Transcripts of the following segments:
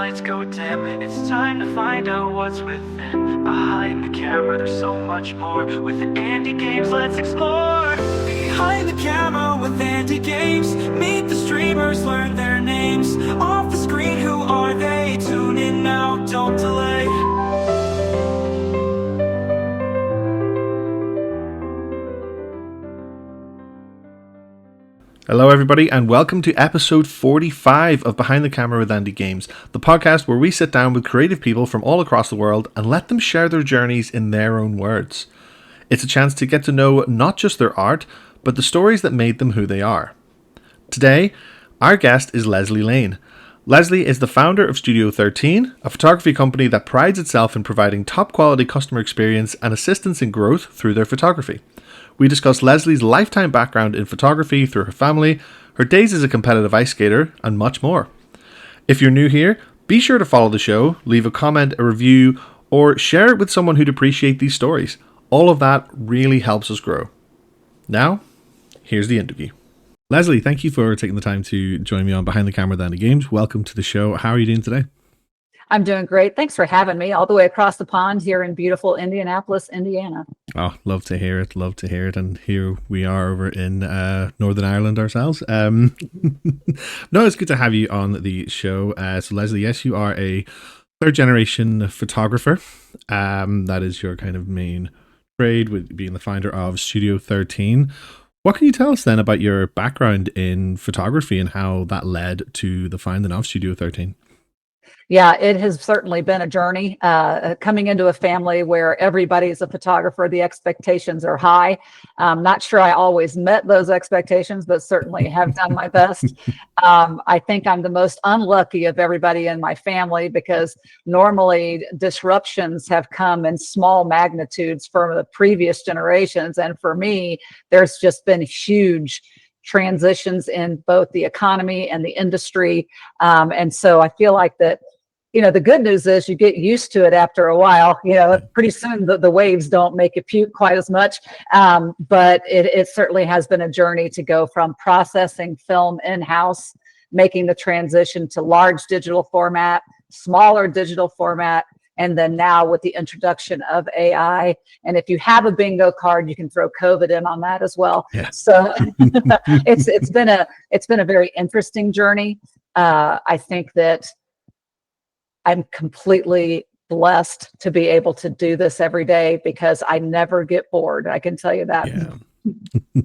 lights go dim, it's time to find out what's within. Behind the camera, there's so much more. With the Indie Games, let's explore. Behind the camera with Indie Games, meet the streamers, learn their names. Off the screen, who are they? Tune in now, don't delay. Hello everybody and welcome to episode 45 of Behind the Camera with Indie Games, the podcast where we sit down with creative people from all across the world and let them share their journeys in their own words. It's a chance to get to know not just their art, but the stories that made them who they are. Today, our guest is Lesle Lane. Lesle is the founder of Studio 13, a photography company that prides itself in providing top quality customer experience and assistance in growth through their photography. We discuss Lesle's lifetime background in photography through her family, her days as a competitive ice skater, and much more. If you're new here, be sure to follow the show, leave a comment, a review, or share it with someone who'd appreciate these stories. All of that really helps us grow. Now, here's the interview. Lesle, thank you for taking the time to join me on Behind the Camera with Indie Games. Welcome to the show. How are you doing today? I'm doing great. Thanks for having me all the way across the pond here in beautiful Indianapolis, Indiana. Oh, love to hear it. Love to hear it. And here we are over in Northern Ireland ourselves. No, it's good to have you on the show. So Lesle, yes, you are a third generation photographer. That is your kind of main trade, with being the founder of Studio 13. What can you tell us then about your background in photography and how that led to the founding of Studio 13? Yeah, it has certainly been a journey. Coming into a family where everybody's a photographer, the expectations are high. I'm not sure I always met those expectations, but certainly have done my best. I think I'm the most unlucky of everybody in my family because normally disruptions have come in small magnitudes from the previous generations. And for me, there's just been huge transitions in both the economy and the industry. And so I feel like that, the good news is you get used to it after a while. Pretty soon the waves don't make you puke quite as much. But it certainly has been a journey to go from processing film in-house, making the transition to large digital format, smaller digital format, and then now with the introduction of AI. And if you have a bingo card, you can throw COVID in on that as well. Yeah. So it's been a very interesting journey. I think that I'm completely blessed to be able to do this every day because I never get bored. I can tell you that. Yeah.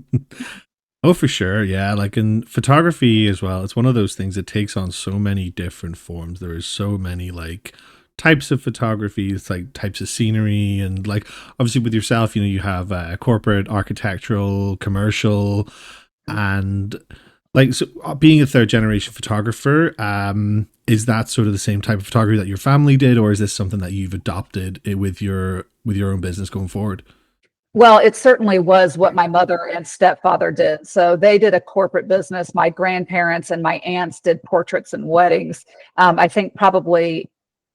Oh, for sure. Yeah. Like in photography as well, it's one of those things that takes on so many different forms. There is so many types of photography. It's like types of scenery, and obviously with yourself, you have corporate, architectural, commercial, and so being a third generation photographer, is that sort of the same type of photography that your family did, or is this something that you've adopted with your own business going forward? Well, it certainly was what my mother and stepfather did. So they did a corporate business. My grandparents and my aunts did portraits and weddings. I think probably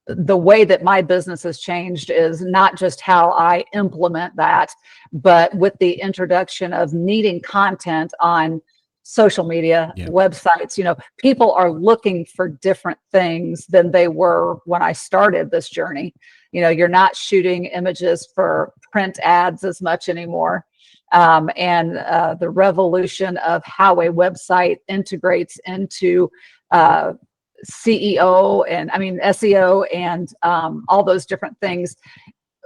the way that my business has changed is not just how I implement that, but with the introduction of needing content on social media, websites, people are looking for different things than they were when I started this journey. You're not shooting images for print ads as much anymore. And the revolution of how a website integrates into SEO and all those different things.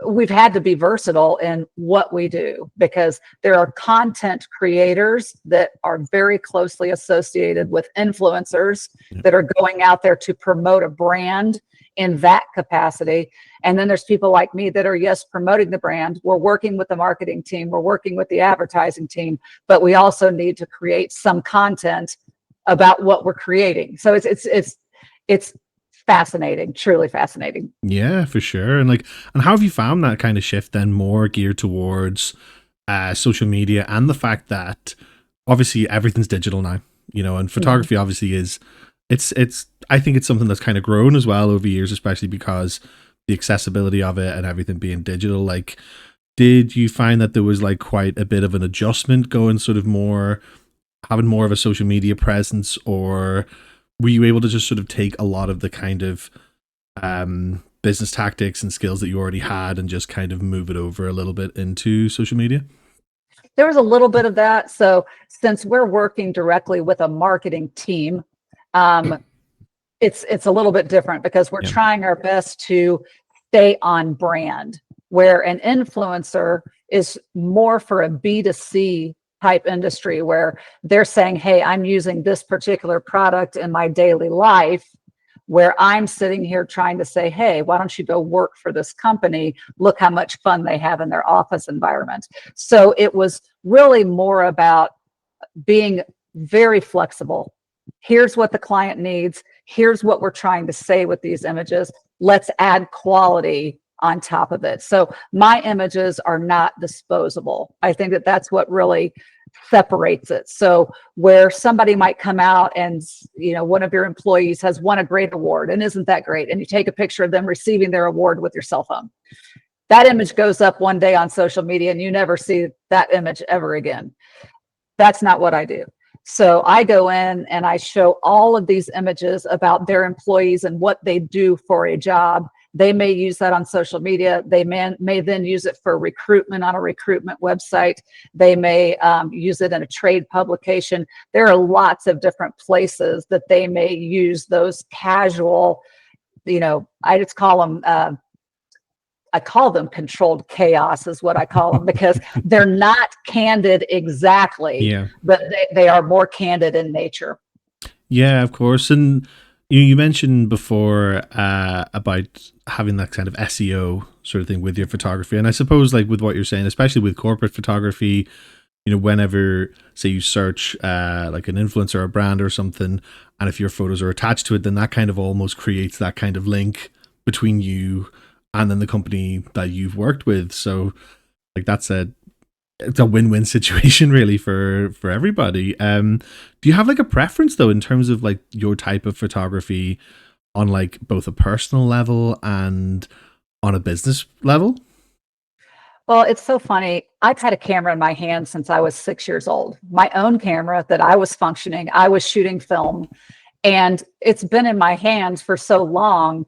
We've had to be versatile in what we do because there are content creators that are very closely associated with influencers that are going out there to promote a brand in that capacity. And then there's people like me that are, yes, promoting the brand. We're working with the marketing team. We're working with the advertising team, but we also need to create some content about what we're creating. So it's fascinating, truly fascinating. Yeah, for sure. And how have you found that kind of shift then more geared towards social media and the fact that obviously everything's digital now, and photography obviously I think it's something that's kind of grown as well over years, especially because the accessibility of it and everything being digital. Did you find that there was quite a bit of an adjustment going sort of having more of a social media presence, or were you able to just sort of take a lot of the kind of business tactics and skills that you already had and just kind of move it over a little bit into social media? There was a little bit of that. So since we're working directly with a marketing team, um, it's a little bit different because we're Yeah. trying our best to stay on brand, where an influencer is more for a B2C type industry where they're saying, hey, I'm using this particular product in my daily life, where I'm sitting here trying to say, hey, why don't you go work for this company? Look how much fun they have in their office environment. So it was really more about being very flexible. Here's what the client needs. Here's what we're trying to say with these images. Let's add quality on top of it. So my images are not disposable. I think that that's what really separates it. So where somebody might come out and, one of your employees has won a great award, and isn't that great? And you take a picture of them receiving their award with your cell phone. That image goes up one day on social media and you never see that image ever again. That's not what I do. So I go in and I show all of these images about their employees and what they do for a job. They may use that on social media. They may then use it for recruitment on a recruitment website. They may use it in a trade publication. There are lots of different places that they may use those casual, I just call them I call them controlled chaos is what I call them, because they're not candid exactly, Yeah. but they are more candid in nature. Yeah, of course. And you mentioned before about having that kind of SEO sort of thing with your photography. And I suppose like with what you're saying, especially with corporate photography, whenever say you search like an influencer or a brand or something, and if your photos are attached to it, then that kind of almost creates that kind of link between you and then the company that you've worked with. So like it's a win-win situation really for everybody. Do you have like a preference though in terms of like your type of photography on like both a personal level and on a business level? Well, it's so funny. I've had a camera in my hand since I was 6 years old. My own camera that I was functioning. I was shooting film, and it's been in my hands for so long.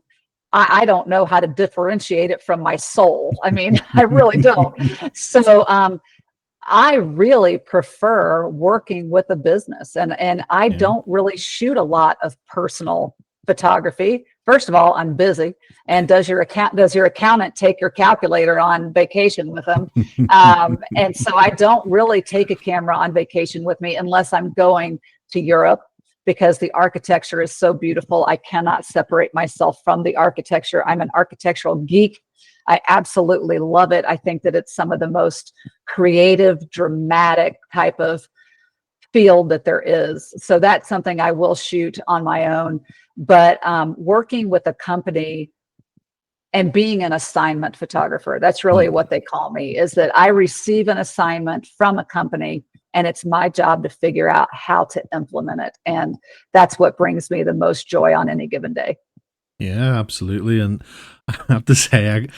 I don't know how to differentiate it from my soul. I mean, I really don't. So I really prefer working with a business, and I Yeah. don't really shoot a lot of personal photography. First of all, I'm busy. And does your accountant take your calculator on vacation with them? And so I don't really take a camera on vacation with me unless I'm going to Europe, because the architecture is so beautiful. I cannot separate myself from the architecture. I'm an architectural geek. I absolutely love it. I think that it's some of the most creative, dramatic type of field that there is. So that's something I will shoot on my own. But working with a company and being an assignment photographer, that's really what they call me, is that I receive an assignment from a company and it's my job to figure out how to implement it. And that's what brings me the most joy on any given day. Yeah, absolutely. And I have to say, I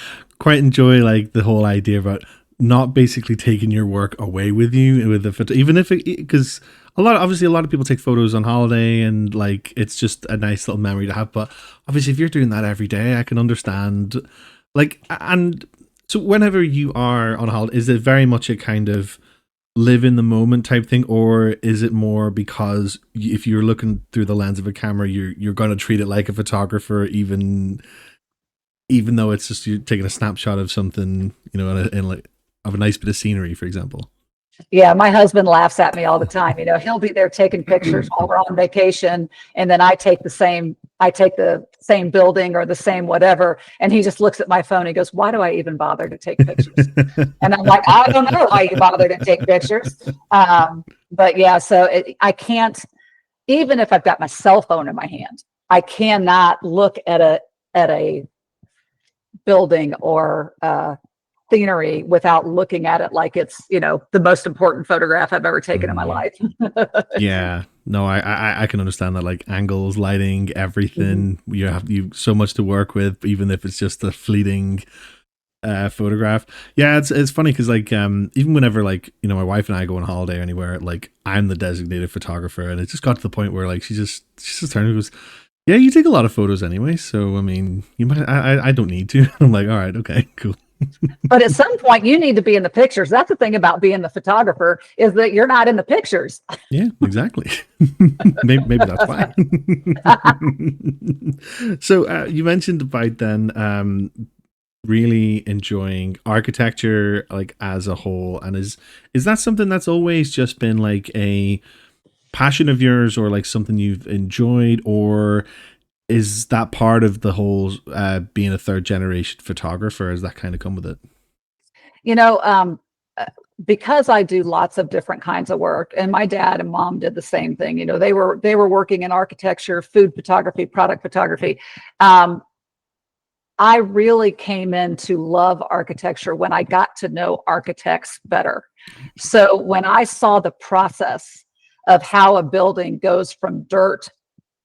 quite enjoy like the whole idea about not basically taking your work away with you with the photo, even if it, because a lot of people take photos on holiday and like it's just a nice little memory to have. But obviously, if you're doing that every day, I can understand. Like, and so whenever you are on holiday, is it very much a kind of live in the moment type thing, or is it more because if you're looking through the lens of a camera, you're going to treat it like a photographer, even though it's just you taking a snapshot of something, in like of a nice bit of scenery, for example? Yeah, my husband laughs at me all the time. He'll be there taking pictures while we're on vacation, and then I take the same building or the same whatever, and he just looks at my phone. He goes, "Why do I even bother to take pictures?" And I'm like, "I don't know why you bother to take pictures." But yeah, so I can't, even if I've got my cell phone in my hand, I cannot look at a building or scenery without looking at it like it's the most important photograph I've ever taken in my life. Yeah, no, I can understand that. Like angles, lighting, everything. You so much to work with, even if it's just a fleeting photograph. Yeah, it's funny because like even whenever like my wife and I go on holiday or anywhere, like I'm the designated photographer, and it just got to the point where like she just turned and goes, Yeah, you take a lot of photos anyway, so I mean, you might. I don't need to. I'm like, all right, okay, cool. But at some point, you need to be in the pictures. That's the thing about being the photographer is that you're not in the pictures. Yeah, exactly. Maybe that's why. So you mentioned about then really enjoying architecture like as a whole, and is that something that's always just been like a passion of yours, or like something you've enjoyed, or is that part of the whole being a third generation photographer? Has that kind of come with it? You know, uh, because I do lots of different kinds of work, and my dad and mom did the same thing. You know, they were working in architecture, food photography, product photography. Um, I really came in to love architecture when I got to know architects better. So when I saw the process of how a building goes from dirt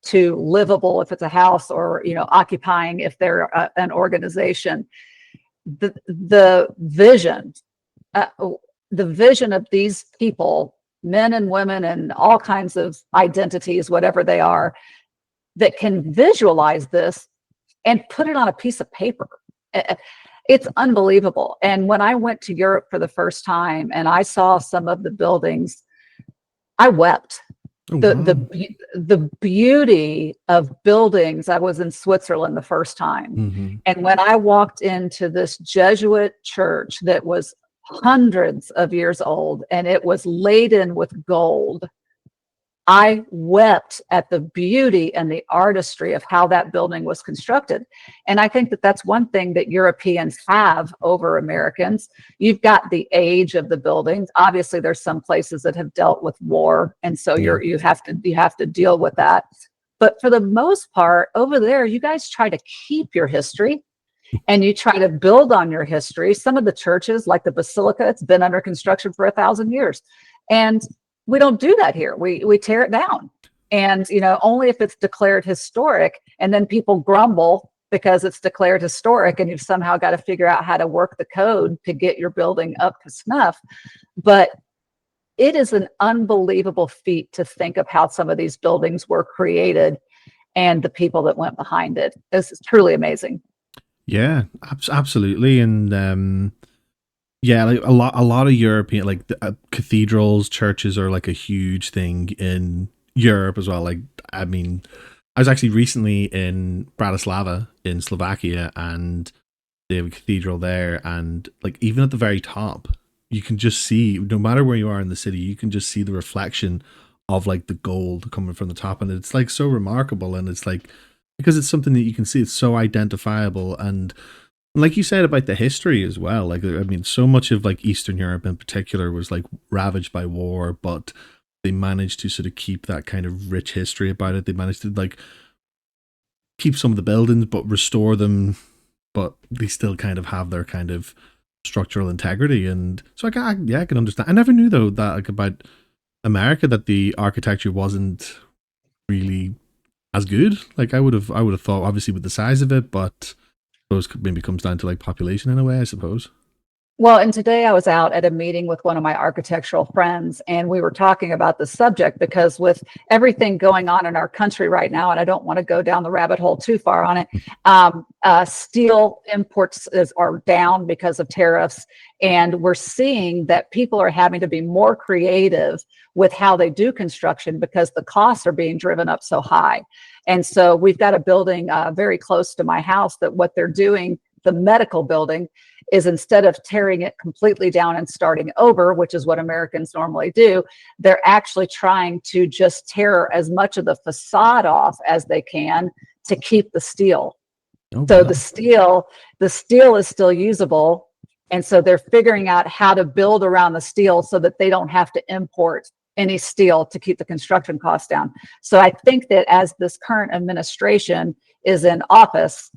to livable if it's a house, or occupying if they're an organization, the vision, uh, the vision of these people, men and women and all kinds of identities, whatever they are, that can visualize this and put it on a piece of paper. It's unbelievable. And when I went to Europe for the first time and I saw some of the buildings, I wept. Oh The wow. the beauty of buildings. I was in Switzerland the first time, Hmm. and when I walked into this Jesuit church that was hundreds of years old and it was laden with gold, I wept at the beauty and the artistry of how that building was constructed. And I think that that's one thing that Europeans have over Americans. You've got the age of the buildings. Obviously, there's some places that have dealt with war, and so Yeah. you have to deal with that. But for the most part, over there, you guys try to keep your history and you try to build on your history. Some of the churches, like the Basilica, it's been under construction for 1,000 years. And we don't do that here. We tear it down. And only if it's declared historic, and then people grumble because it's declared historic and you've somehow got to figure out how to work the code to get your building up to snuff. But it is an unbelievable feat to think of how some of these buildings were created and the people that went behind it. It's truly amazing. Yeah, absolutely. And yeah, like a lot of European like cathedrals, churches are like a huge thing in Europe as well. Like, I mean, I was actually recently in Bratislava in Slovakia, and they have a cathedral there, and like even at the very top, you can just see, no matter where you are in the city, you can just see the reflection of like the gold coming from the top, and it's like so remarkable, and it's like because it's something that you can see, it's so identifiable. And like you said about the history as well, like I mean, so much of like Eastern Europe in particular was like ravaged by war, but they managed to sort of keep that kind of rich history about it. They managed to like keep some of the buildings but restore them, but they still kind of have their kind of structural integrity. And so yeah, I can understand. I never knew though that like about America, that the architecture wasn't really as good. Like I would have thought, obviously with the size of it, but I suppose maybe comes down to like population in a way, I suppose. Well, and today I was out at a meeting with one of my architectural friends, and we were talking about the subject because with everything going on in our country right now, and I don't want to go down the rabbit hole too far on it, steel imports are down because of tariffs, and we're seeing that people are having to be more creative with how they do construction because the costs are being driven up so high. And so we've got a building very close to my house that what they're doing, the medical building, is instead of tearing it completely down and starting over, which is what Americans normally do, they're actually trying to just tear as much of the facade off as they can to keep the steel. Oh So wow. the steel is still usable. And so they're figuring out how to build around the steel so that they don't have to import any steel to keep the construction costs down. So I think that as this current administration is in office,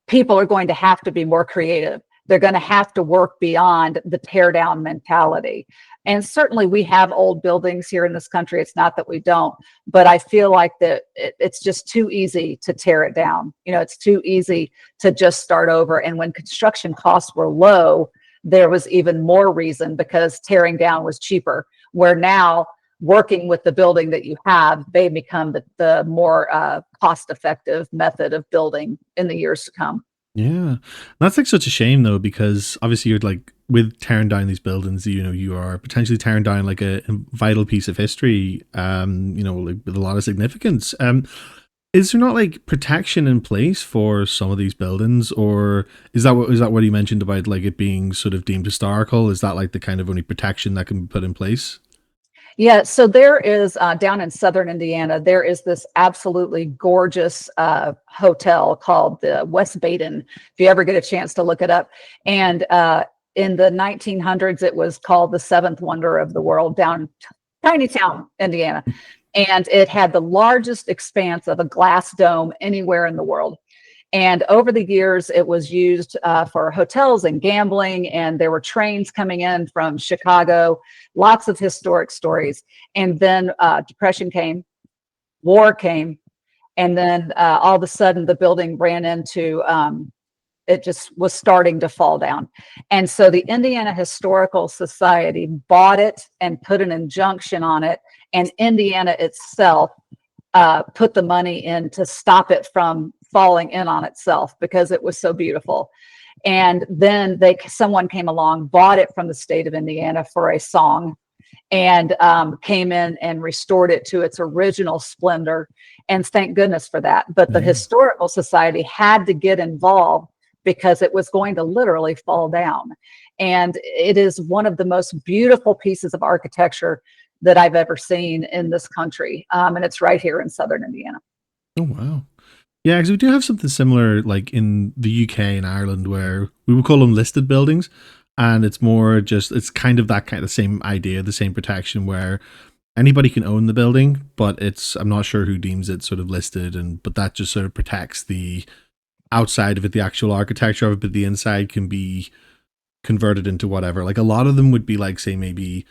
people are going to have to be more creative. They're going to have to work beyond the tear down mentality. And certainly we have old buildings here in this country. It's not that we don't, but I feel like that it's just too easy to tear it down. It's too easy to just start over. And when construction costs were low, there was even more reason because tearing down was cheaper. Where now working with the building that you have may become the more cost effective method of building in the years to come. Yeah, that's like such a shame though, because obviously you're like with tearing down these buildings, you know, you are potentially tearing down like a vital piece of history, you know, like with a lot of significance. Is there not like protection in place for some of these buildings, or is that what you mentioned about like it being sort of deemed historical? Is that like the kind of only protection that can be put in place? Yeah, so there is down in southern Indiana, there is this absolutely gorgeous hotel called the West Baden. If you ever get a chance to look it up, and in the 1900s, it was called the seventh wonder of the world, down tiny town, Indiana, and it had the largest expanse of a glass dome anywhere in the world. And over the years, it was used for hotels and gambling, and there were trains coming in from Chicago, lots of historic stories. And then Depression came, war came, and then all of a sudden the building ran into, it just was starting to fall down. And so the Indiana Historical Society bought it and put an injunction on it, and Indiana itself put the money in to stop it from falling in on itself because it was so beautiful. And then someone came along, bought it from the state of Indiana for a song, and came in and restored it to its original splendor. And thank goodness for that. But the Yeah. Historical Society had to get involved because it was going to literally fall down. And it is one of the most beautiful pieces of architecture that I've ever seen in this country. And it's right here in southern Indiana. Oh wow. Yeah, because we do have something similar, like in the UK and Ireland, where we would call them listed buildings, and it's more just it's kind of that kind of same idea, the same protection, where anybody can own the building, but it's I'm not sure who deems it sort of listed, and but that just sort of protects the outside of it, the actual architecture of it, but the inside can be converted into whatever. Like a lot of them would be like, say, maybe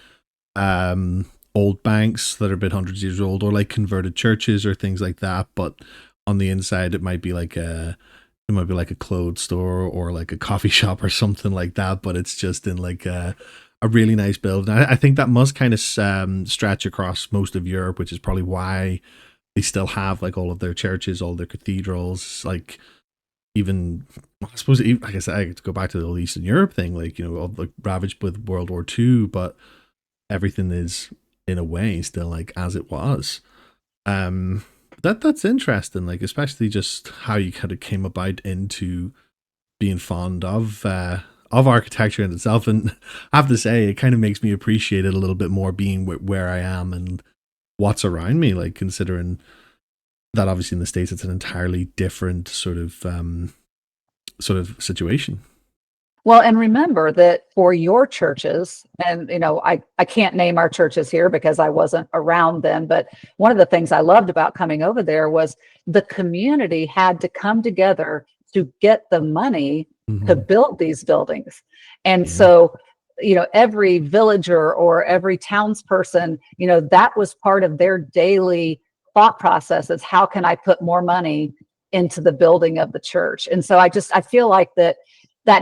old banks that are a bit hundreds of years old, or like converted churches or things like that, but on the inside it might be like a clothes store or like a coffee shop or something like that, but it's just in like a really nice building. I think that must kind of stretch across most of Europe, which is probably why they still have like all of their churches, all their cathedrals, like even I suppose like I said, I could go back to the whole Eastern Europe thing, like, you know, all like ravaged with World War II, but everything is in a way still like as it was. That's interesting, like especially just how you kind of came about into being fond of architecture in itself. And I have to say, it kind of makes me appreciate it a little bit more being where I am and what's around me, like considering that obviously in the States it's an entirely different sort of situation. Well, and remember that for your churches, and you know, I can't name our churches here because I wasn't around then, but one of the things I loved about coming over there was the community had to come together to get the money to Hmm. build these buildings. And Yeah. so, you know, every villager or every townsperson, you know, that was part of their daily thought process is how can I put more money into the building of the church? And so I feel like that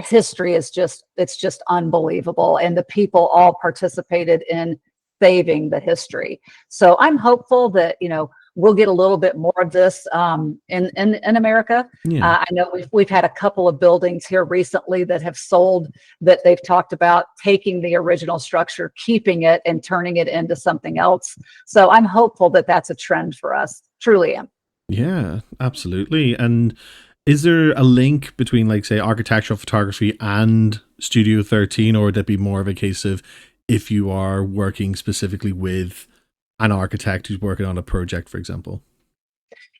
history is it's just unbelievable, and the people all participated in saving the history. So I'm hopeful that, you know, we'll get a little bit more of this in America. Yeah. I know we've had a couple of buildings here recently that have sold, that they've talked about taking the original structure, keeping it, and turning it into something else. So I'm hopeful that that's a trend for us. Truly am. Yeah, absolutely. And is there a link between, like, say, architectural photography and Studio 13, or would that be more of a case of if you are working specifically with an architect who's working on a project, for example?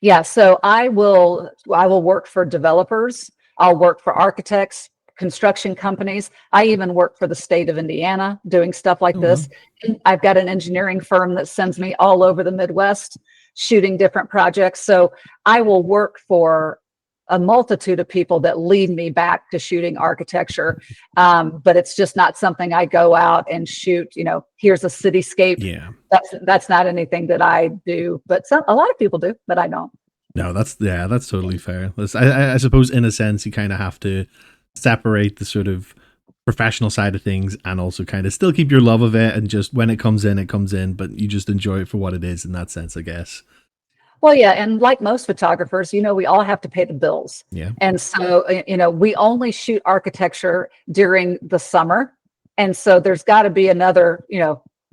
Yeah, so I will work for developers. I'll work for architects, construction companies. I even work for the state of Indiana doing stuff like Oh, wow. this. And I've got an engineering firm that sends me all over the Midwest shooting different projects. So I will work for a multitude of people that lead me back to shooting architecture. But it's just not something I go out and shoot, you know, here's a cityscape. Yeah. That's not anything that I do, but a lot of people do, but I don't. No, that's totally fair. I suppose in a sense you kind of have to separate the sort of professional side of things, and also kind of still keep your love of it, and just when it comes in, but you just enjoy it for what it is in that sense, I guess. Well, yeah, and like most photographers, we all have to pay the bills. Yeah. And so, we only shoot architecture during the summer. And so there's got to be another,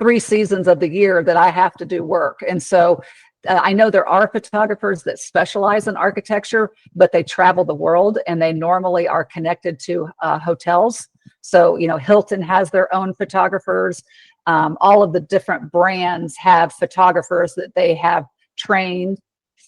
3 seasons of the year that I have to do work. And so I know there are photographers that specialize in architecture, but they travel the world and they normally are connected to hotels. So, Hilton has their own photographers. All of the different brands have photographers that they have trained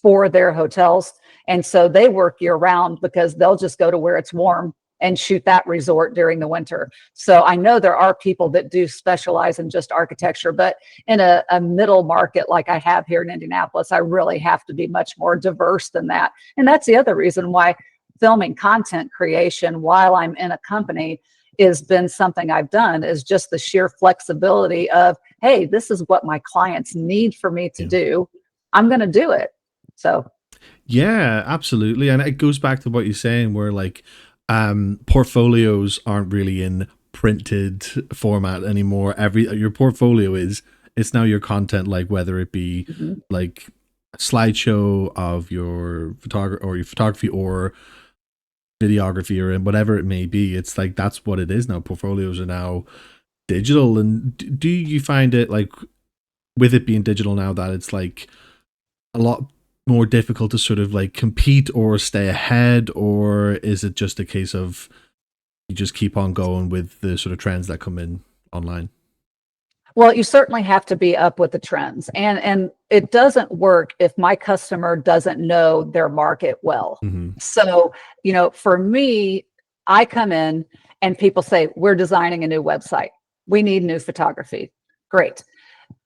for their hotels. And so they work year round because they'll just go to where it's warm and shoot that resort during the winter. So I know there are people that do specialize in just architecture, but in a middle market like I have here in Indianapolis, I really have to be much more diverse than that. And that's the other reason why filming content creation while I'm in a company has been something I've done, is just the sheer flexibility of, hey, this is what my clients need for me to do. I'm going to do it. So, yeah, absolutely. And it goes back to what you're saying, where like portfolios aren't really in printed format anymore. Your portfolio it's now your content, like whether it be like a slideshow of your photography or videography or whatever it may be. It's like that's what it is now. Portfolios are now digital. And do you find it like, with it being digital now, that it's like a lot more difficult to sort of like compete or stay ahead, or is it just a case of you just keep on going with the sort of trends that come in online? well, you certainly have to be up with the trends, and it doesn't work if my customer doesn't know their market well. So, for me, I come in and people say, we're designing a new website. We need new photography. Great.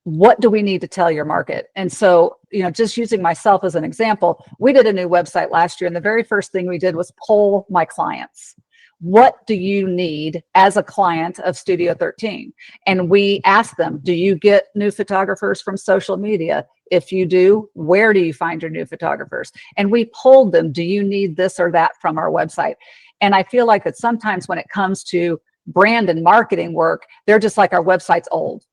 What do we need to tell your market? And so, just using myself as an example, we did a new website last year, and the very first thing we did was poll my clients. What do you need as a client of Studio 13? And we asked them, do you get new photographers from social media? If you do, where do you find your new photographers? And we polled them, do you need this or that from our website? And I feel like that sometimes when it comes to brand and marketing work, they're just like, our website's old.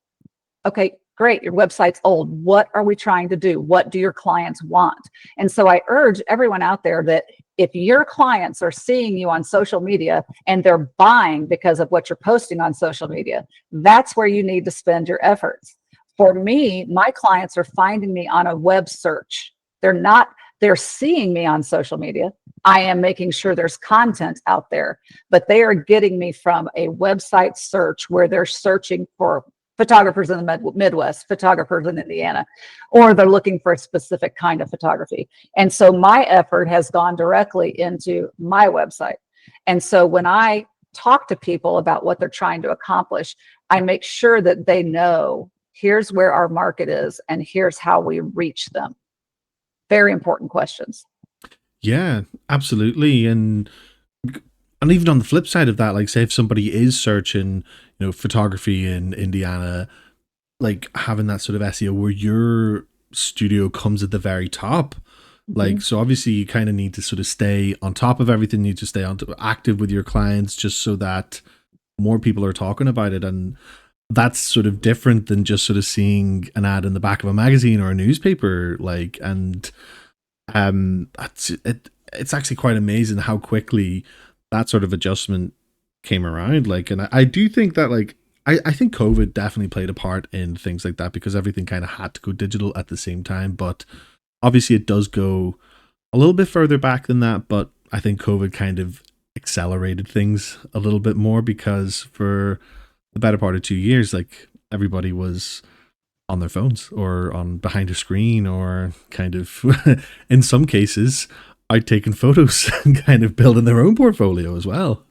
Okay, great, your website's old. What are we trying to do? What do your clients want? And so I urge everyone out there that if your clients are seeing you on social media and they're buying because of what you're posting on social media, that's where you need to spend your efforts. For me, my clients are finding me on a web search. They're seeing me on social media. I am making sure there's content out there, but they are getting me from a website search where they're searching for photographers in the Midwest, photographers in Indiana, or they're looking for a specific kind of photography. And so my effort has gone directly into my website. And so when I talk to people about what they're trying to accomplish, I make sure that they know, here's where our market is and here's how we reach them. Very important questions. Yeah, absolutely. And even on the flip side of that, like say if somebody is searching, photography in Indiana, like having that sort of SEO where your studio comes at the very top. Like, so obviously you kind of need to sort of stay on top of everything. You need to stay active with your clients just so that more people are talking about it. And that's sort of different than just sort of seeing an ad in the back of a magazine or a newspaper. Like, and it's actually quite amazing how quickly that sort of adjustment came around. Like, and I do think that like I think COVID definitely played a part in things like that, because everything kind of had to go digital at the same time. But obviously it does go a little bit further back than that, but I think COVID kind of accelerated things a little bit more, because for the better part of 2 years, like everybody was on their phones or on behind a screen, or kind of in some cases out taking photos and kind of building their own portfolio as well.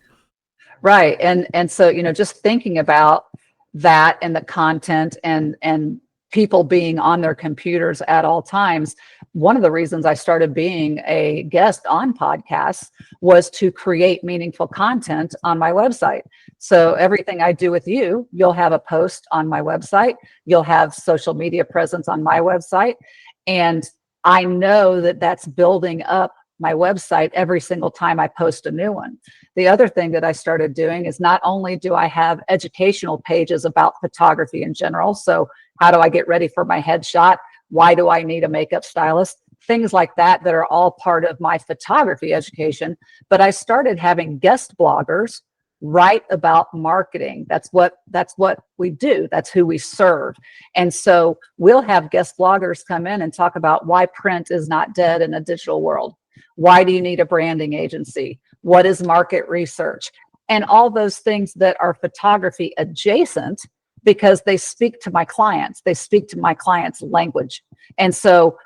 Right. And so, just thinking about that and the content and people being on their computers at all times, one of the reasons I started being a guest on podcasts was to create meaningful content on my website. So everything I do with you, you'll have a post on my website, you'll have social media presence on my website. And I know that that's building up my website every single time I post a new one. The other thing that I started doing is not only do I have educational pages about photography in general, so how do I get ready for my headshot? Why do I need a makeup stylist? Things like that are all part of my photography education. But I started having guest bloggers write about marketing. That's what we do. That's who we serve. And so we'll have guest bloggers come in and talk about why print is not dead in a digital world. Why do you need a branding agency? What is market research? And all those things that are photography adjacent, because they speak to my clients. They speak to my clients' language. And so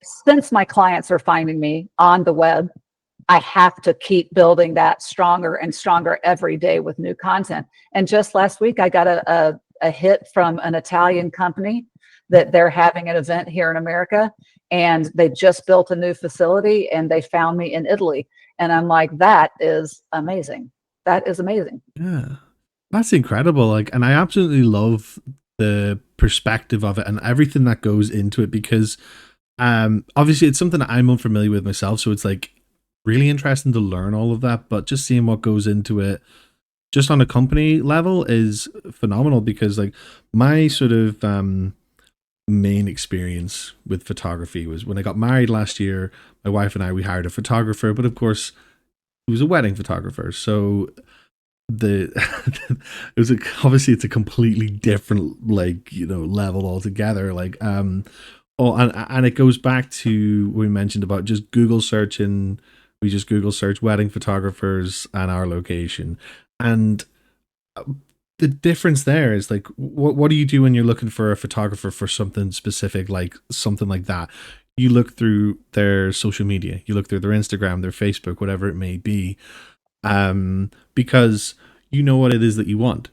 since my clients are finding me on the web, I have to keep building that stronger and stronger every day with new content. And just last week, I got a hit from an Italian company that they're having an event here in America, and they just built a new facility, and they found me in Italy. And I'm like, that is amazing. That is amazing. Yeah, that's incredible. Like, and I absolutely love the perspective of it and everything that goes into it, because obviously it's something that I'm unfamiliar with myself. So it's like really interesting to learn all of that, but just seeing what goes into it just on a company level is phenomenal, because like my sort of main experience with photography was when I got married last year. My wife and I, we hired a photographer, but of course he was a wedding photographer. So the it was obviously it's a completely different, like, you know, level altogether. Like and it goes back to what we mentioned about just Google searching. We just Google search wedding photographers and our location, and the difference there is like, what do you do when you're looking for a photographer for something specific, like something like that? You look through their social media, you look through their Instagram, their Facebook, whatever it may be, because you know what it is that you want,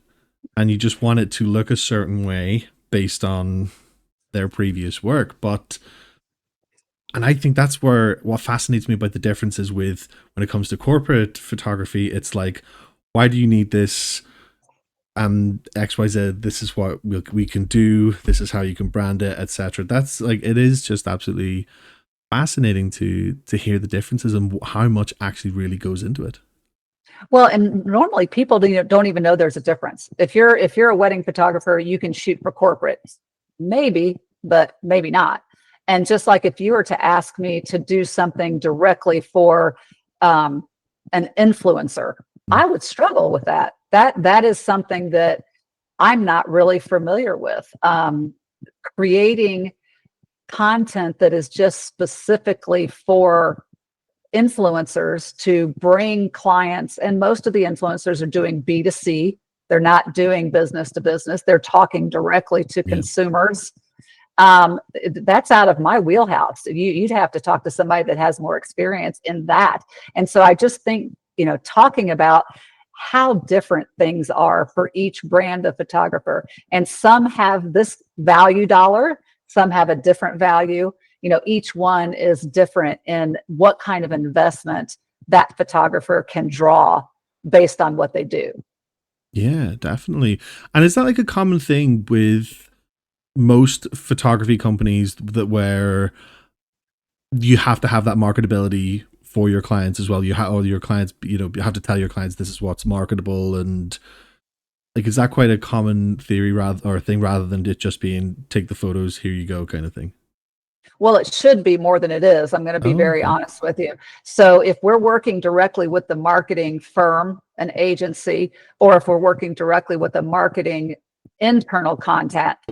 and you just want it to look a certain way based on their previous work. And I think that's where what fascinates me about the differences with when it comes to corporate photography. It's like, why do you need this? And XYZ, this is what we can do. This is how you can brand it, etc. That's like, it is just absolutely fascinating to hear the differences and how much actually really goes into it. Well, and normally people don't even know there's a difference. If you're a wedding photographer, you can shoot for corporate, maybe, but maybe not. And just like if you were to ask me to do something directly for an influencer, I would struggle with that. That is something that I'm not really familiar with. Creating content that is just specifically for influencers to bring clients, and most of the influencers are doing B2C. They're not doing business to business. They're talking directly to consumers. That's out of my wheelhouse. You'd have to talk to somebody that has more experience in that. And so I just think, you know, talking about how different things are for each brand of photographer, and some have this value dollar, some have a different value. You know, each one is different in what kind of investment that photographer can draw based on what they do. Yeah, definitely. And is that like a common thing with most photography companies, that where you have to have that marketability for your clients as well? You have, or your clients, you know, you have to tell your clients this is what's marketable, and like, is that quite a common theory rather than it just being take the photos, here you go kind of thing? Well, it should be more than it is. I'm going to be very honest with you. So if we're working directly with the marketing firm, an agency, or if we're working directly with a marketing internal contact,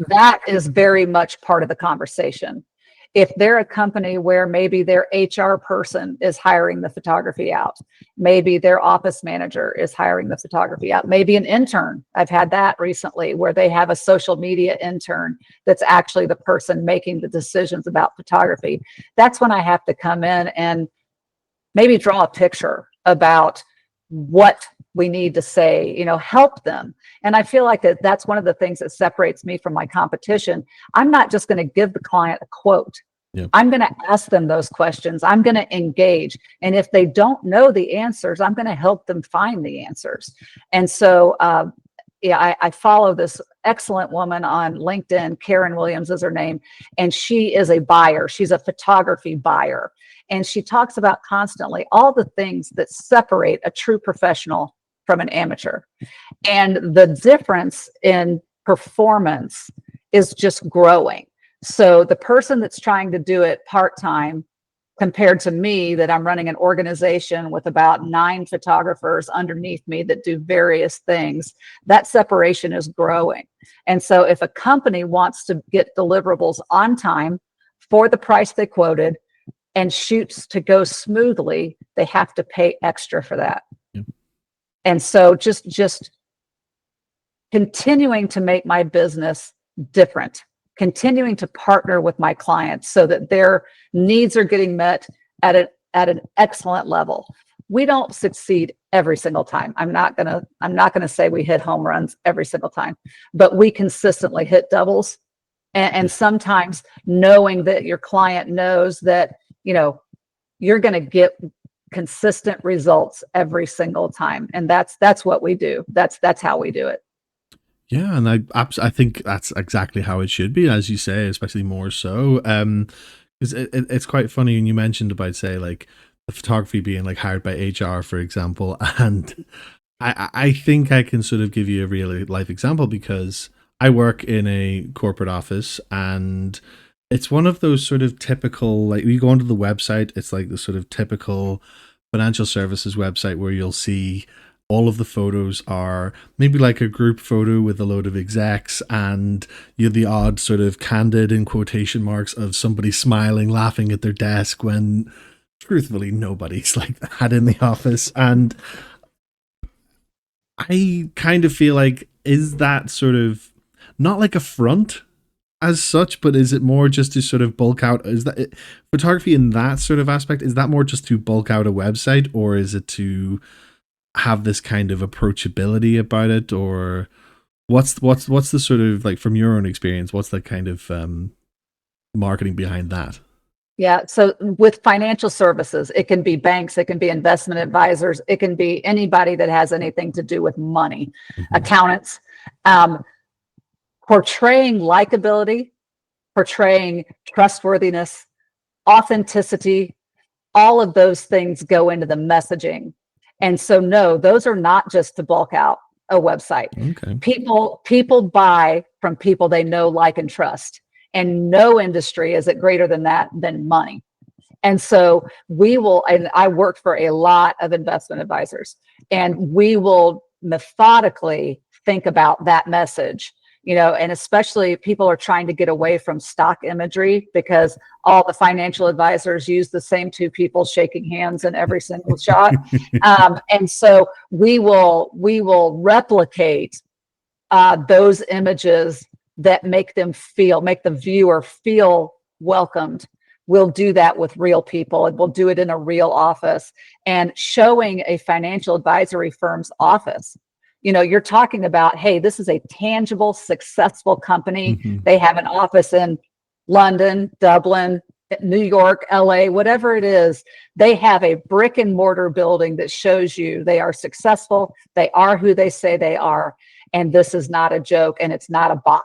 that is very much part of the conversation. If they're a company where maybe their HR person is hiring the photography out, maybe their office manager is hiring the photography out, maybe an intern. I've had that recently where they have a social media intern that's actually the person making the decisions about photography. That's when I have to come in and maybe draw a picture about what we need to say, you know, help them. And I feel like that's one of the things that separates me from my competition. I'm not just going to give the client a quote. Yep. I'm going to ask them those questions. I'm going to engage. And if they don't know the answers, I'm going to help them find the answers. And so yeah, I follow this excellent woman on LinkedIn. Karen Williams is her name, and she is a buyer. She's a photography buyer, and she talks about constantly all the things that separate a true professional from an amateur, and the difference in performance is just growing. So the person that's trying to do it part-time compared to me, that I'm running an organization with about 9 photographers underneath me that do various things, that separation is growing. And so if a company wants to get deliverables on time for the price they quoted and shoots to go smoothly, they have to pay extra for that. Yeah. And so just continuing to make my business different, continuing to partner with my clients so that their needs are getting met at an excellent level. We don't succeed every single time. I'm not gonna say we hit home runs every single time, but we consistently hit doubles. And sometimes knowing that your client knows that, you're going to get consistent results every single time. And that's what we do. That's how we do it. Yeah, and I think that's exactly how it should be, as you say, especially more so. Because it's quite funny when you mentioned about, say, like the photography being like hired by HR, for example, and I think I can sort of give you a real life example because I work in a corporate office, and it's one of those sort of typical, like, you go onto the website, it's like the sort of typical financial services website where you'll see all of the photos are maybe like a group photo with a load of execs, and you have the odd sort of candid in quotation marks of somebody smiling, laughing at their desk when truthfully nobody's like that in the office. And I kind of feel like, is that sort of not like a front as such, but is it more just to sort of bulk out? Is that photography in that sort of aspect? Is that more just to bulk out a website, or is it to have this kind of approachability about it? Or what's the sort of, like, from your own experience, what's the kind of marketing behind that? Yeah. So with financial services, it can be banks, it can be investment advisors, it can be anybody that has anything to do with money, accountants, portraying likability, portraying trustworthiness, authenticity, all of those things go into the messaging. And so, no, those are not just to bulk out a website. Okay. People buy from people they know, like, and trust. And no industry is it greater than that, than money. And so and I worked for a lot of investment advisors, and we will methodically think about that message. And especially people are trying to get away from stock imagery because all the financial advisors use the same 2 people shaking hands in every single shot. And so we will replicate those images that make the viewer feel welcomed. We'll do that with real people, and we'll do it in a real office, and showing a financial advisory firm's office. You're talking about, hey, this is a tangible, successful company. They have an office in London, Dublin, New York, LA, whatever it is. They have a brick and mortar building that shows you they are successful. They are who they say they are. And this is not a joke, and it's not a bot.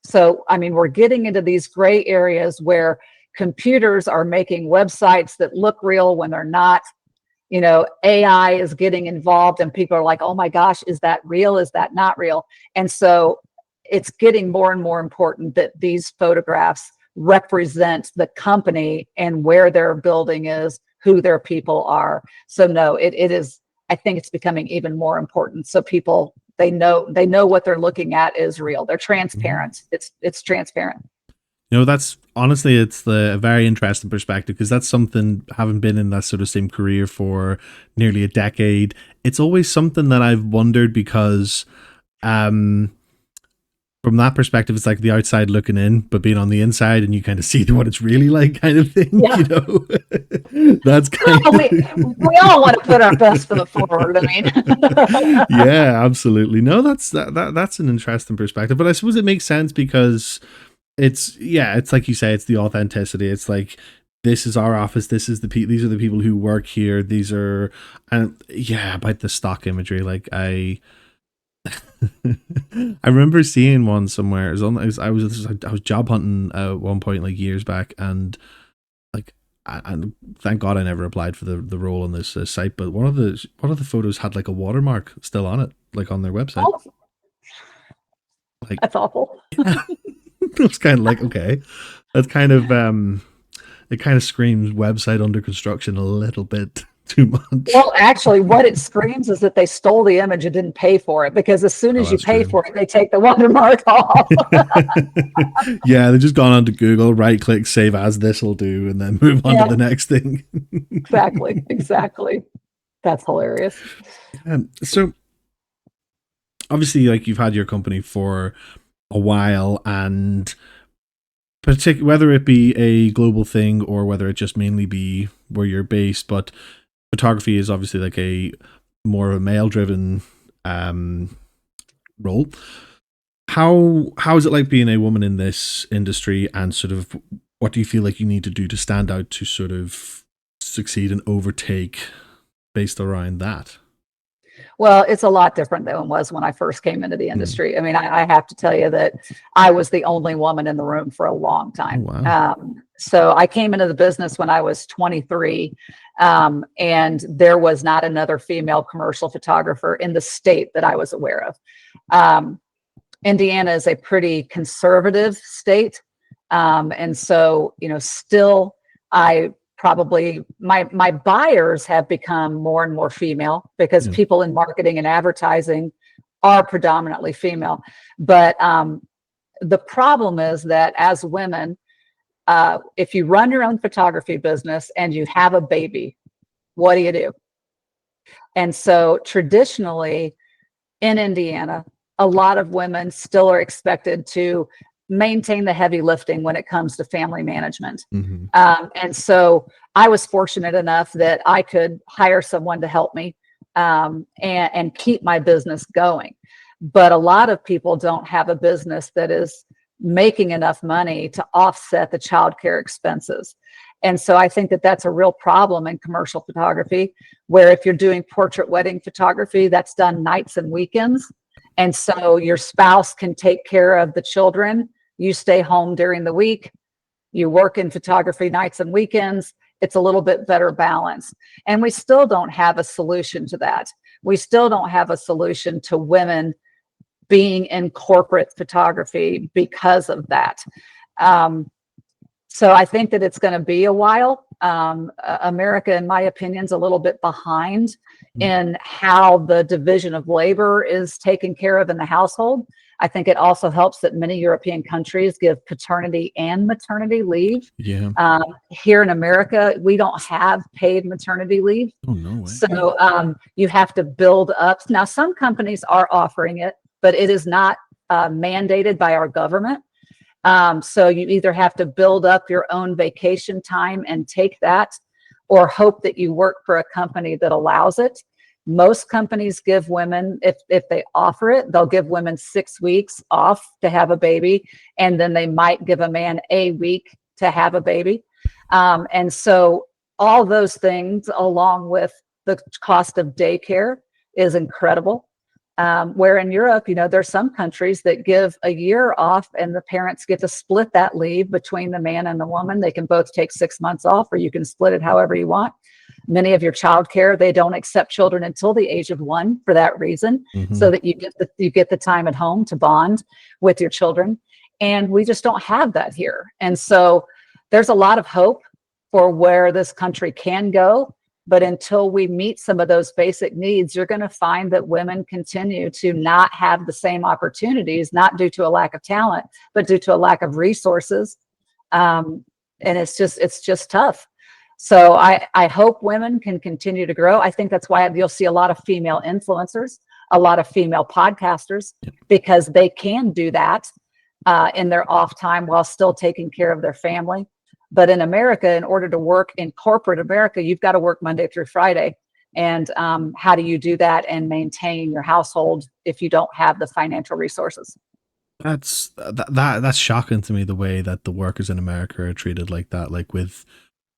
So, I mean, we're getting into these gray areas where computers are making websites that look real when they're not. AI is getting involved, and people are like, oh my gosh, is that real? Is that not real? And so it's getting more and more important that these photographs represent the company and where their building is, who their people are. So no, it is, I think it's becoming even more important. So people, they know what they're looking at is real. They're transparent. It's transparent. That's honestly, it's a very interesting perspective, because that's something, having been in that sort of same career for nearly a decade, it's always something that I've wondered, because from that perspective, it's like the outside looking in, but being on the inside, and you kind of see what it's really like, kind of thing. Yeah. That's kind of we all want to put our best foot forward. I mean, yeah, absolutely. No, that's an interesting perspective, but I suppose it makes sense because it's like you say, it's the authenticity. It's like, this is our office. These are the people who work here. These are, and yeah, about the stock imagery. Like, I remember seeing one somewhere. It was on. I was job hunting at one point like years back, and like, and thank God I never applied for the role on this site. But one of the photos had like a watermark still on it, like on their website. Oh, Like, that's awful. yeah, it was kind of like, okay, that's kind of it kind of screams website under construction a little bit too much. Well, actually, what it screams is that they stole the image and didn't pay for it, because as soon Oh, as you that's pay true. for it, they take the watermark off. Yeah, they've just gone onto Google, right click, save as, this will do, and then move on to Yeah, the next thing. exactly. Exactly. That's hilarious. So obviously, like, you've had your company for a while, and whether it be a global thing or whether it just mainly be where you're based, but photography is obviously like a more of a male driven role. How is it like being a woman in this industry, and sort of what do you feel like you need to do to stand out to sort of succeed and overtake based around that? Well, it's a lot different than it was when I first came into the Mm. industry. I mean, I have to tell you that I was the only woman in the room for a long Oh time. wow. So I came into the business when I was 23, and there was not another female commercial photographer in the state that I was aware of. Um, Indiana is a pretty conservative state. And so, still, I probably, my buyers have become more and more female, because Yeah. people in marketing and advertising are predominantly female. But the problem is that as women, if you run your own photography business and you have a baby, what do you do? And so traditionally, in Indiana, a lot of women still are expected to maintain the heavy lifting when it comes to family management. Hmm. And so I was fortunate enough that I could hire someone to help me, and keep my business going. But a lot of people don't have a business that is making enough money to offset the childcare expenses. And so I think that that's a real problem in commercial photography, where if you're doing portrait wedding photography, that's done nights and weekends. And so your spouse can take care of the children. You stay home during the week. You work in photography nights and weekends. It's a little bit better balance. And we still don't have a solution to that. We still don't have a solution to women being in corporate photography because of that. Um, so I think that it's going to be a while. America, in my opinion, is a little bit behind in how the division of labor is taken care of in the household. I think it also helps that many European countries give paternity and maternity leave. Yeah. Here in America, we don't have paid maternity leave. Oh no way. So you have to build up. Now, some companies are offering it, but it is not mandated by our government. So you either have to build up your own vacation time and take that, or hope that you work for a company that allows it. Most companies give women, if they offer it, they'll give women 6 weeks off to have a baby, and then they might give a man a week to have a baby. And so all those things, along with the cost of daycare, is incredible. Where in Europe, there's some countries that give a year off, and the parents get to split that leave between the man and the woman. They can both take 6 months off, or you can split it however you want. Many of your childcare, they don't accept children until the age of 1 for that reason, Hmm. so that you get the time at home to bond with your children. And we just don't have that here. And so there's a lot of hope for where this country can go. But until we meet some of those basic needs, you're going to find that women continue to not have the same opportunities, not due to a lack of talent, but due to a lack of resources. And it's just tough. So I hope women can continue to grow. I think that's why you'll see a lot of female influencers, a lot of female podcasters, because they can do that in their off time while still taking care of their family. But in America, in order to work in corporate America, you've got to work Monday through Friday. And how do you do that and maintain your household if you don't have the financial resources? That's shocking to me, the way that the workers in America are treated like that, like with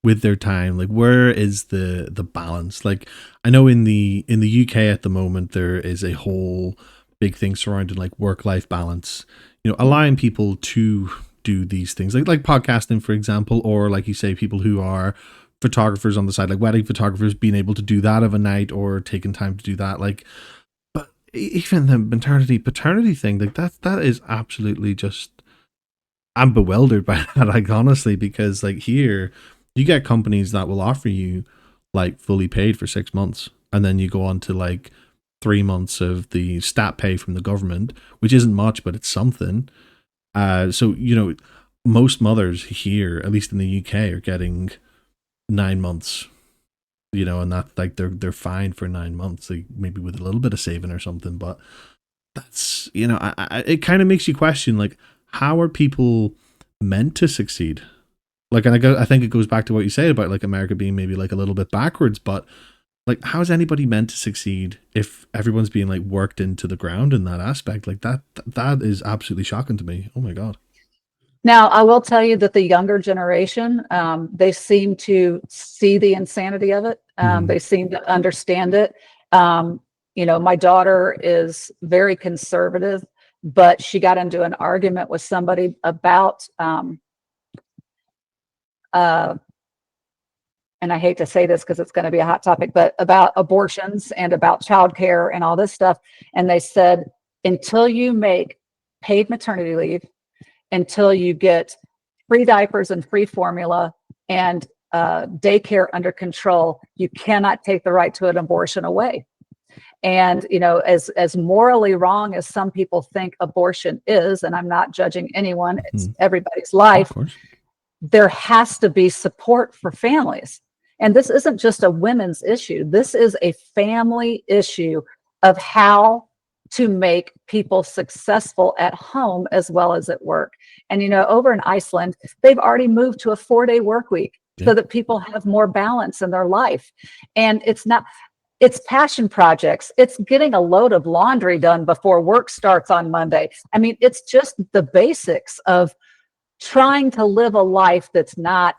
their time. Like, where is the balance? Like, I know in the UK at the moment there is a whole big things surrounding like work-life balance, allowing people to do these things like podcasting, for example, or like you say, people who are photographers on the side, like wedding photographers, being able to do that of a night or taking time to do that. Like, but even the maternity paternity thing, like that is absolutely just, I'm bewildered by that, like honestly, because like here you get companies that will offer you like fully paid for 6 months, and then you go on to like 3 months of the stat pay from the government, which isn't much, but it's something. So most mothers here, at least in the UK, are getting 9 months. And that like they're fine for 9 months, like maybe with a little bit of saving or something. But that's it kind of makes you question like how are people meant to succeed? Like, and I think it goes back to what you say about like America being maybe like a little bit backwards, but like how is anybody meant to succeed if everyone's being like worked into the ground in that aspect? Like that is absolutely shocking to me. Oh my god. Now, I will tell you that the younger generation, they seem to see the insanity of it. Mhm. They seem to understand it. My daughter is very conservative, but she got into an argument with somebody about, uh, and I hate to say this because it's going to be a hot topic, but about abortions and about childcare and all this stuff. And they said, until you make paid maternity leave, until you get free diapers and free formula and daycare under control, you cannot take the right to an abortion away. And as morally wrong as some people think abortion is, and I'm not judging anyone, it's Mhm. everybody's Of life, course. there has to be support for families. And this isn't just a women's issue. This is a family issue of how to make people successful at home as well as at work. And, over in Iceland, they've already moved to a 4-day work week Yeah. so that people have more balance in their life. And it's passion projects. It's getting a load of laundry done before work starts on Monday. I mean, it's just the basics of trying to live a life that's not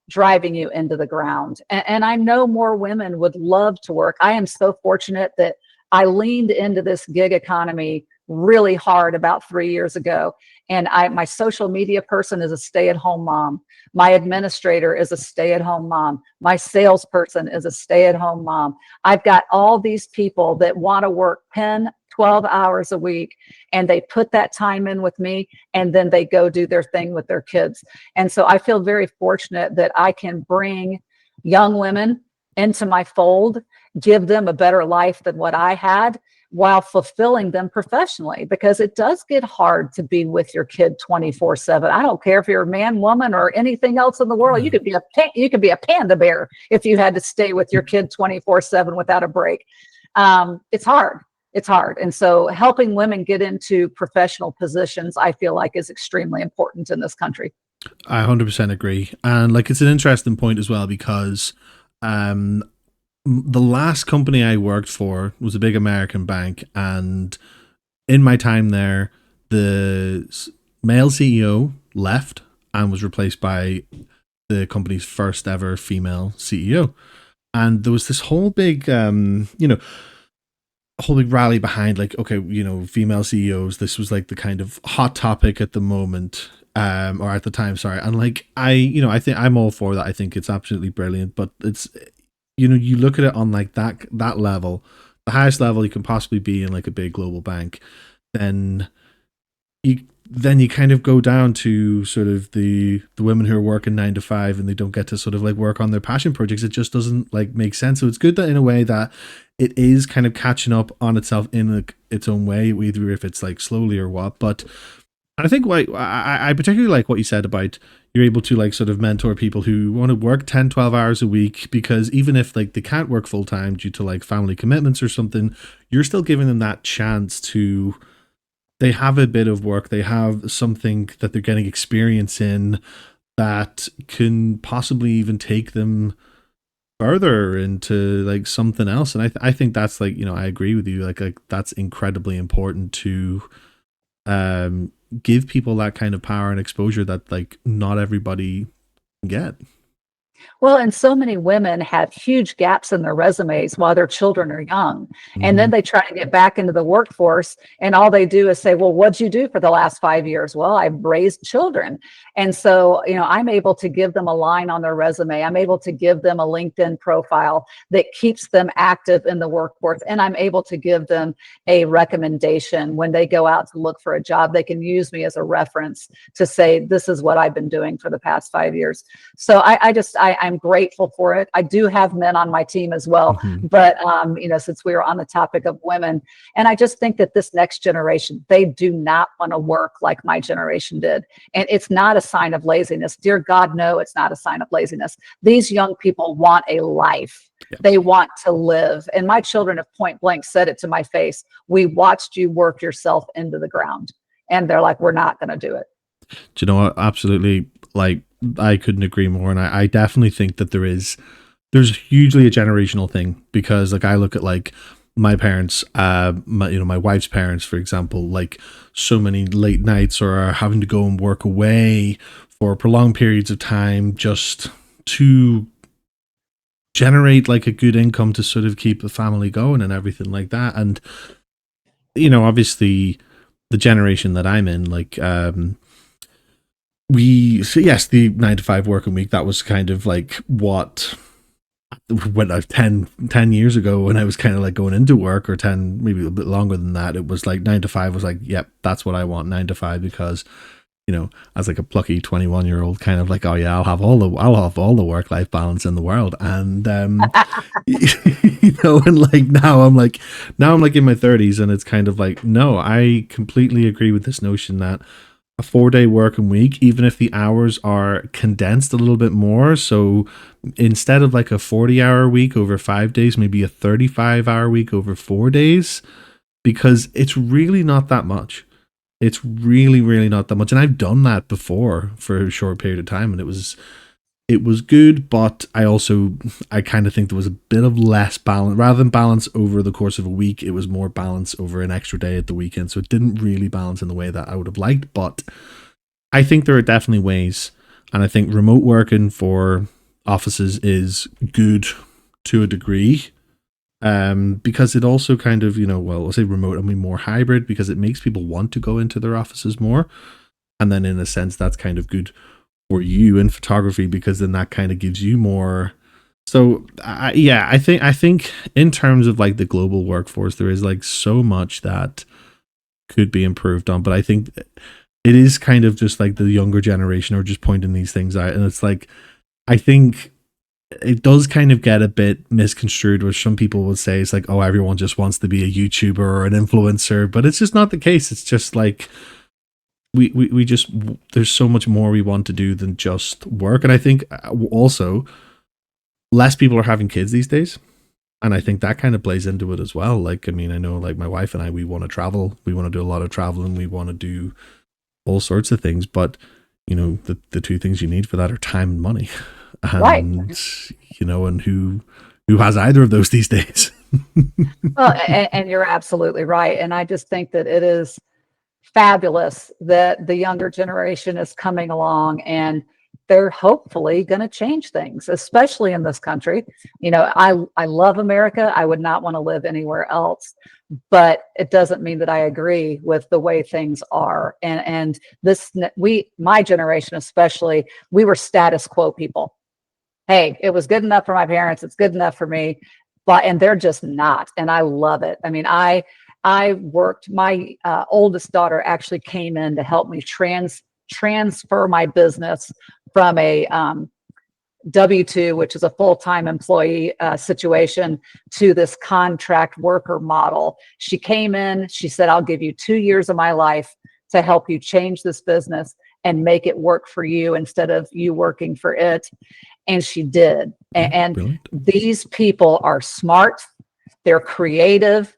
driving you into the ground. And I know more women would love to work. I am so fortunate that I leaned into this gig economy really hard about 3 years ago. And my social media person is a stay-at-home mom. My administrator is a stay-at-home mom. My salesperson is a stay-at-home mom. I've got all these people that want to work 10, 12 hours a week, and they put that time in with me, and then they go do their thing with their kids. And so I feel very fortunate that I can bring young women into my fold, give them a better life than what I had, while fulfilling them professionally, because it does get hard to be with your kid 24/7. I don't care if you're a man, woman, or anything else in the world. You could be a panda bear if you had to stay with your kid 24/7 without a break. It's hard. It's hard. And so helping women get into professional positions, I feel like, is extremely important in this country. I 100% agree. And like it's an interesting point as well because um the last company I worked for was a big American bank, and in my time there, the male CEO left and was replaced by the company's first ever female CEO. And there was this whole big whole big rally behind like, okay, female CEOs, this was like the kind of hot topic at the moment, or at the time, sorry. And like I think I'm all for that. I think it's absolutely brilliant, but it's you look at it on like that level, the highest level you can possibly be in like a big global bank, then you kind of go down to sort of the women who are working 9 to 5 and they don't get to sort of like work on their passion projects. It just doesn't like make sense. So it's good that in a way that it is kind of catching up on itself in like its own way, either if it's like slowly or what. But I think like I particularly like what you said about you're able to like sort of mentor people who want to work 10, 12 hours a week, because even if like they can't work full time due to like family commitments or something, you're still giving them that chance to, they have a bit of work, they have something that they're getting experience in that can possibly even take them further into like something else. And I think that's like, I agree with you, like that's incredibly important to give people that kind of power and exposure that like not everybody can get. Well, and so many women have huge gaps in their resumes while their children are young. And then Hmm. they try to get back into the workforce, and all they do is say, well, what'd you do for the last 5 years? Well, I've raised children. And so, I'm able to give them a line on their resume. I'm able to give them a LinkedIn profile that keeps them active in the workforce. And I'm able to give them a recommendation when they go out to look for a job. They can use me as a reference to say, this is what I've been doing for the past 5 years. So I'm grateful for it. I do have men on my team as well, Hmm. but since we were on the topic of women, and I just think that this next generation, they do not want to work like my generation did. And it's not a sign of laziness. Dear God, no, it's not a sign of laziness. These young people want a life. Yeah. They want to live. And my children have point blank said it to my face. We watched you work yourself into the ground. And they're like, we're not going to do it. Do you know what? Absolutely. Like, I couldn't agree more. And I definitely think that there's hugely a generational thing, because like I look at like my parents, my wife's parents, for example, like so many late nights, or having to go and work away for prolonged periods of time just to generate like a good income to sort of keep the family going and everything like that. And obviously the generation that I'm in, like yes, the 9 to 5 working week, that was kind of like what, when I was 10 years ago, when I was kind of like going into work, or 10, maybe a bit longer than that, it was like 9 to 5 was like, yep, that's what I want, 9 to 5, because as like a plucky 21-year-old, kind of like, oh yeah, I'll have all the work-life balance in the world. And and like now I'm like in my 30s, and it's kind of like, no, I completely agree with this notion that a 4-day working week, even if the hours are condensed a little bit more, so instead of like a 40-hour week over 5 days, maybe a 35-hour week over 4 days, because it's really not that much. It's really, really not that much. And I've done that before for a short period of time, and it was good, but I kind of think there was a bit of less balance. Rather than balance over the course of a week, it was more balance over an extra day at the weekend. So it didn't really balance in the way that I would have liked. But I think there are definitely ways, and I think remote working for offices is good to a degree. Because it also kind of, I'll say remote, I mean more hybrid, because it makes people want to go into their offices more. And then in a sense, that's kind of good for you in photography, because then that kind of gives you more. So I think in terms of like the global workforce, there is like so much that could be improved on. But I think it is kind of just like the younger generation are just pointing these things out. And it's like, I think it does kind of get a bit misconstrued, where some people will say it's like, oh, everyone just wants to be a YouTuber or an influencer, but it's just not the case. It's just like we just, there's so much more we want to do than just work. And I think also less people are having kids these days, and I think that kind of plays into it as well. Like, I mean, I know like my wife and I, we want to travel, we want to do a lot of traveling, we want to do all sorts of things, but the two things you need for that are time and money. And Right. And who has either of those these days? Well, and you're absolutely right. And I just think that it is fabulous that the younger generation is coming along, and they're hopefully going to change things, especially in this country. I love America. I would not want to live anywhere else, but it doesn't mean that I agree with the way things are. And my generation especially, we were status quo people. Hey, it was good enough for my parents, it's good enough for me. And they're just not. And I love it. I mean, I worked, my oldest daughter actually came in to help me transfer my business from a W-2, which is a full-time employee situation, to this contract worker model. She came in, she said, I'll give you 2 years of my life to help you change this business and make it work for you instead of you working for it. And she did. And Brilliant. these people are smart, they're creative,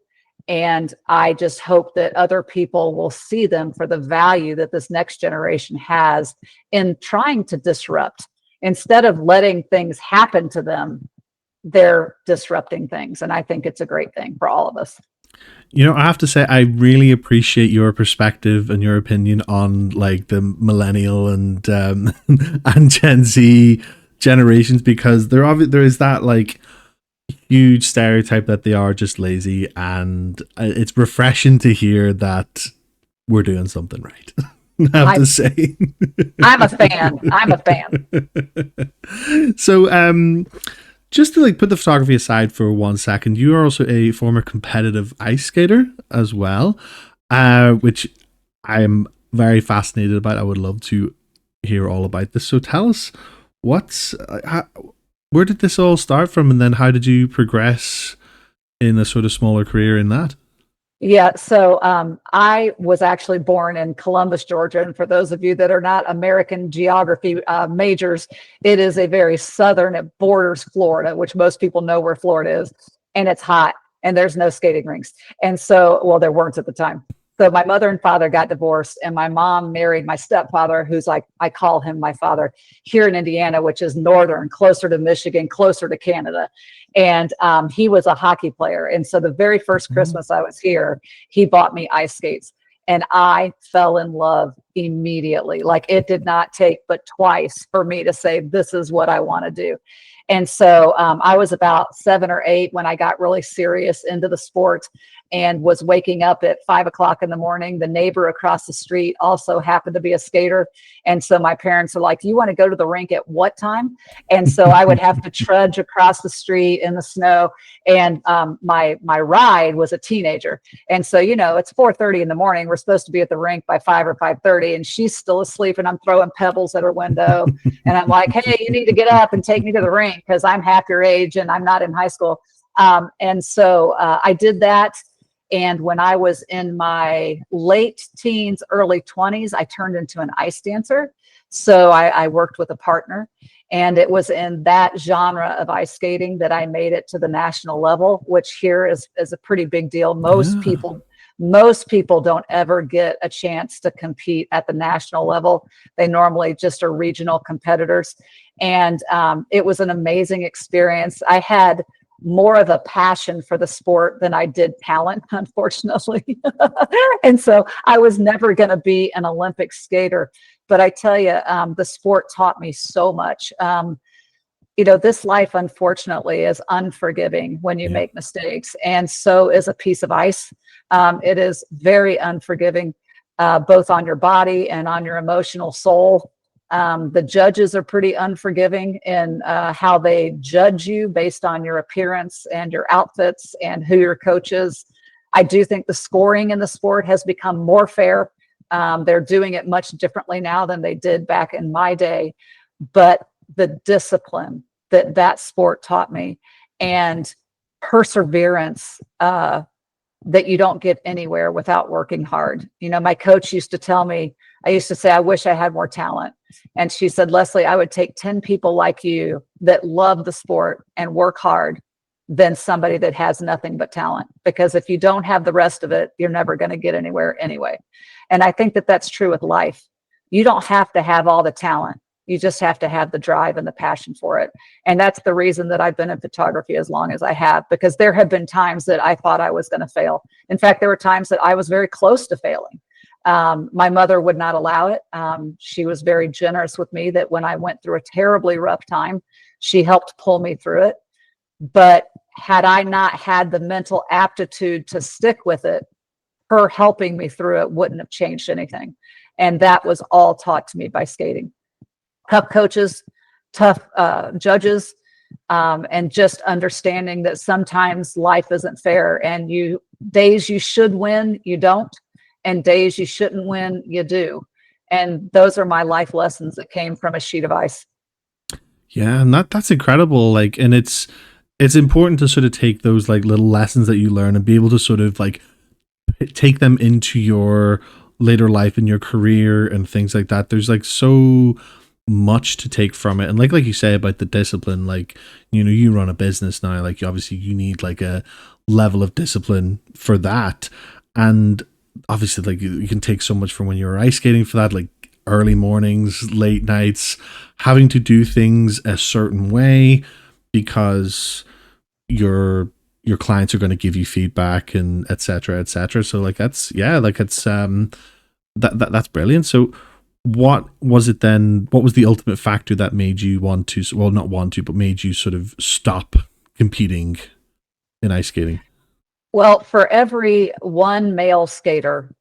and I just hope that other people will see them for the value that this next generation has in trying to disrupt. Instead of letting things happen to them, they're disrupting things. And I think it's a great thing for all of us. I have to say, I really appreciate your perspective and your opinion on like the millennial and and Gen Z generations, because there is that like huge stereotype that they are just lazy, and it's refreshing to hear that we're doing something right. I have I, to say. I'm a fan. I'm a fan. So, just to like put the photography aside for 1 second, you are also a former competitive ice skater as well, which I am very fascinated about. I would love to hear all about this. So tell us, where did this all start from, and then how did you progress in a sort of smaller career in that? Yeah, so I was actually born in Columbus, Georgia. And for those of you that are not American geography majors, it is a very southern, it borders Florida, which most people know where Florida is. And it's hot and there's no skating rinks. And so, well, there weren't at the time. So my mother and father got divorced, and my mom married my stepfather, who's like, I call him my father, here in Indiana, which is northern, closer to Michigan, closer to Canada. And he was a hockey player. And so the very first Christmas I was here, he bought me ice skates. And I fell in love immediately. Like, it did not take but twice for me to say, this is what I want to do. And so I was about 7 or 8 when I got really serious into the sport, and was waking up at 5 o'clock in the morning. The neighbor across the street also happened to be a skater. And so my parents are like, do you want to go to the rink at what time? And so I would have to trudge across the street in the snow. And my ride was a teenager. And so, it's 4:30 in the morning. We're supposed to be at the rink by 5 or 5:30, and she's still asleep, and I'm throwing pebbles at her window. And I'm like, hey, you need to get up and take me to the rink, because I'm half your age and I'm not in high school. And so I did that. And when I was in my late teens, early 20s, I turned into an ice dancer. So I worked with a partner, and it was in that genre of ice skating that I made it to the national level, which here is a pretty big deal. Most people don't ever get a chance to compete at the national level. They normally just are regional competitors. And it was an amazing experience. I had more of a passion for the sport than I did talent, unfortunately. And so I was never going to be an Olympic skater. But I tell you, the sport taught me so much. This life, unfortunately, is unforgiving when you make mistakes. And so is a piece of ice. It is very unforgiving, both on your body and on your emotional soul. The judges are pretty unforgiving in how they judge you based on your appearance and your outfits and who your coach is. I do think the scoring in the sport has become more fair. They're doing it much differently now than they did back in my day. But the discipline that sport taught me, and perseverance, that you don't get anywhere without working hard. My coach used to tell me, I used to say, I wish I had more talent. And she said, Leslie, I would take 10 people like you that love the sport and work hard than somebody that has nothing but talent. Because if you don't have the rest of it, you're never going to get anywhere anyway. And I think that that's true with life. You don't have to have all the talent. You just have to have the drive and the passion for it. And that's the reason that I've been in photography as long as I have, because there have been times that I thought I was going to fail. In fact, there were times that I was very close to failing. My mother would not allow it. She was very generous with me, that when I went through a terribly rough time, she helped pull me through it. But had I not had the mental aptitude to stick with it, her helping me through it wouldn't have changed anything. And that was all taught to me by skating. Tough coaches, tough judges, and just understanding that sometimes life isn't fair, and days you should win, you don't, and days you shouldn't win, you do. And those are my life lessons that came from a sheet of ice. Yeah, and that's incredible. Like, and it's important to sort of take those like little lessons that you learn and be able to sort of like take them into your later life and your career and things like that. There's like so much to take from it, and like you say about the discipline, like you run a business now, like obviously you need like a level of discipline for that. And obviously like you can take so much from when you're ice skating for that, like early mornings, late nights, having to do things a certain way because your clients are going to give you feedback, and etc. So like that's, yeah, like it's that's brilliant. So what was it then? What was the ultimate factor that made you want to, well, not want to, but made you sort of stop competing in ice skating? Well, for every one male skater,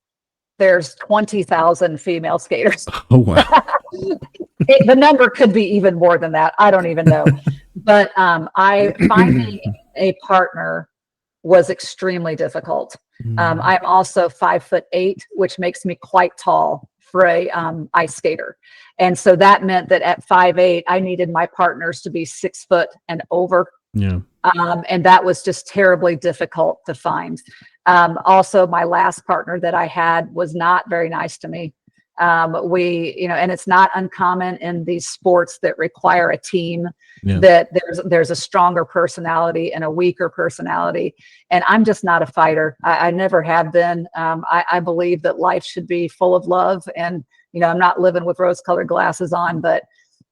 there's 20,000 female skaters. Oh, wow. The number could be even more than that. I don't even know. But I finding a partner was extremely difficult. I'm also 5'8", which makes me quite tall for a ice skater. And so that meant that at 5'8", I needed my partners to be 6 foot and over. Yeah. And that was just terribly difficult to find. Also, my last partner that I had was not very nice to me. And it's not uncommon in these sports that require a team, Yeah. that there's a stronger personality and a weaker personality. And I'm just not a fighter. I never have been. I believe that life should be full of love, and I'm not living with rose-colored glasses on, but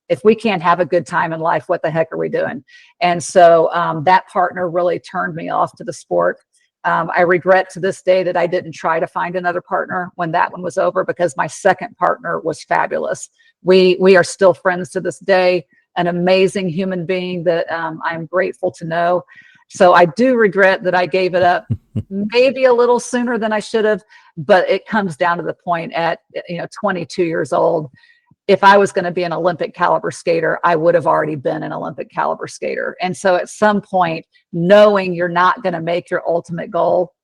if we can't have a good time in life, what the heck are we doing? And so that partner really turned me off to the sport. I regret to this day that I didn't try to find another partner when that one was over, because my second partner was fabulous. We are still friends to this day, an amazing human being that I'm grateful to know. So I do regret that I gave it up maybe a little sooner than I should have, but it comes down to the point at 22 years old. If I was going to be an Olympic caliber skater, I would have already been an Olympic caliber skater. And so at some point, knowing you're not going to make your ultimate goal,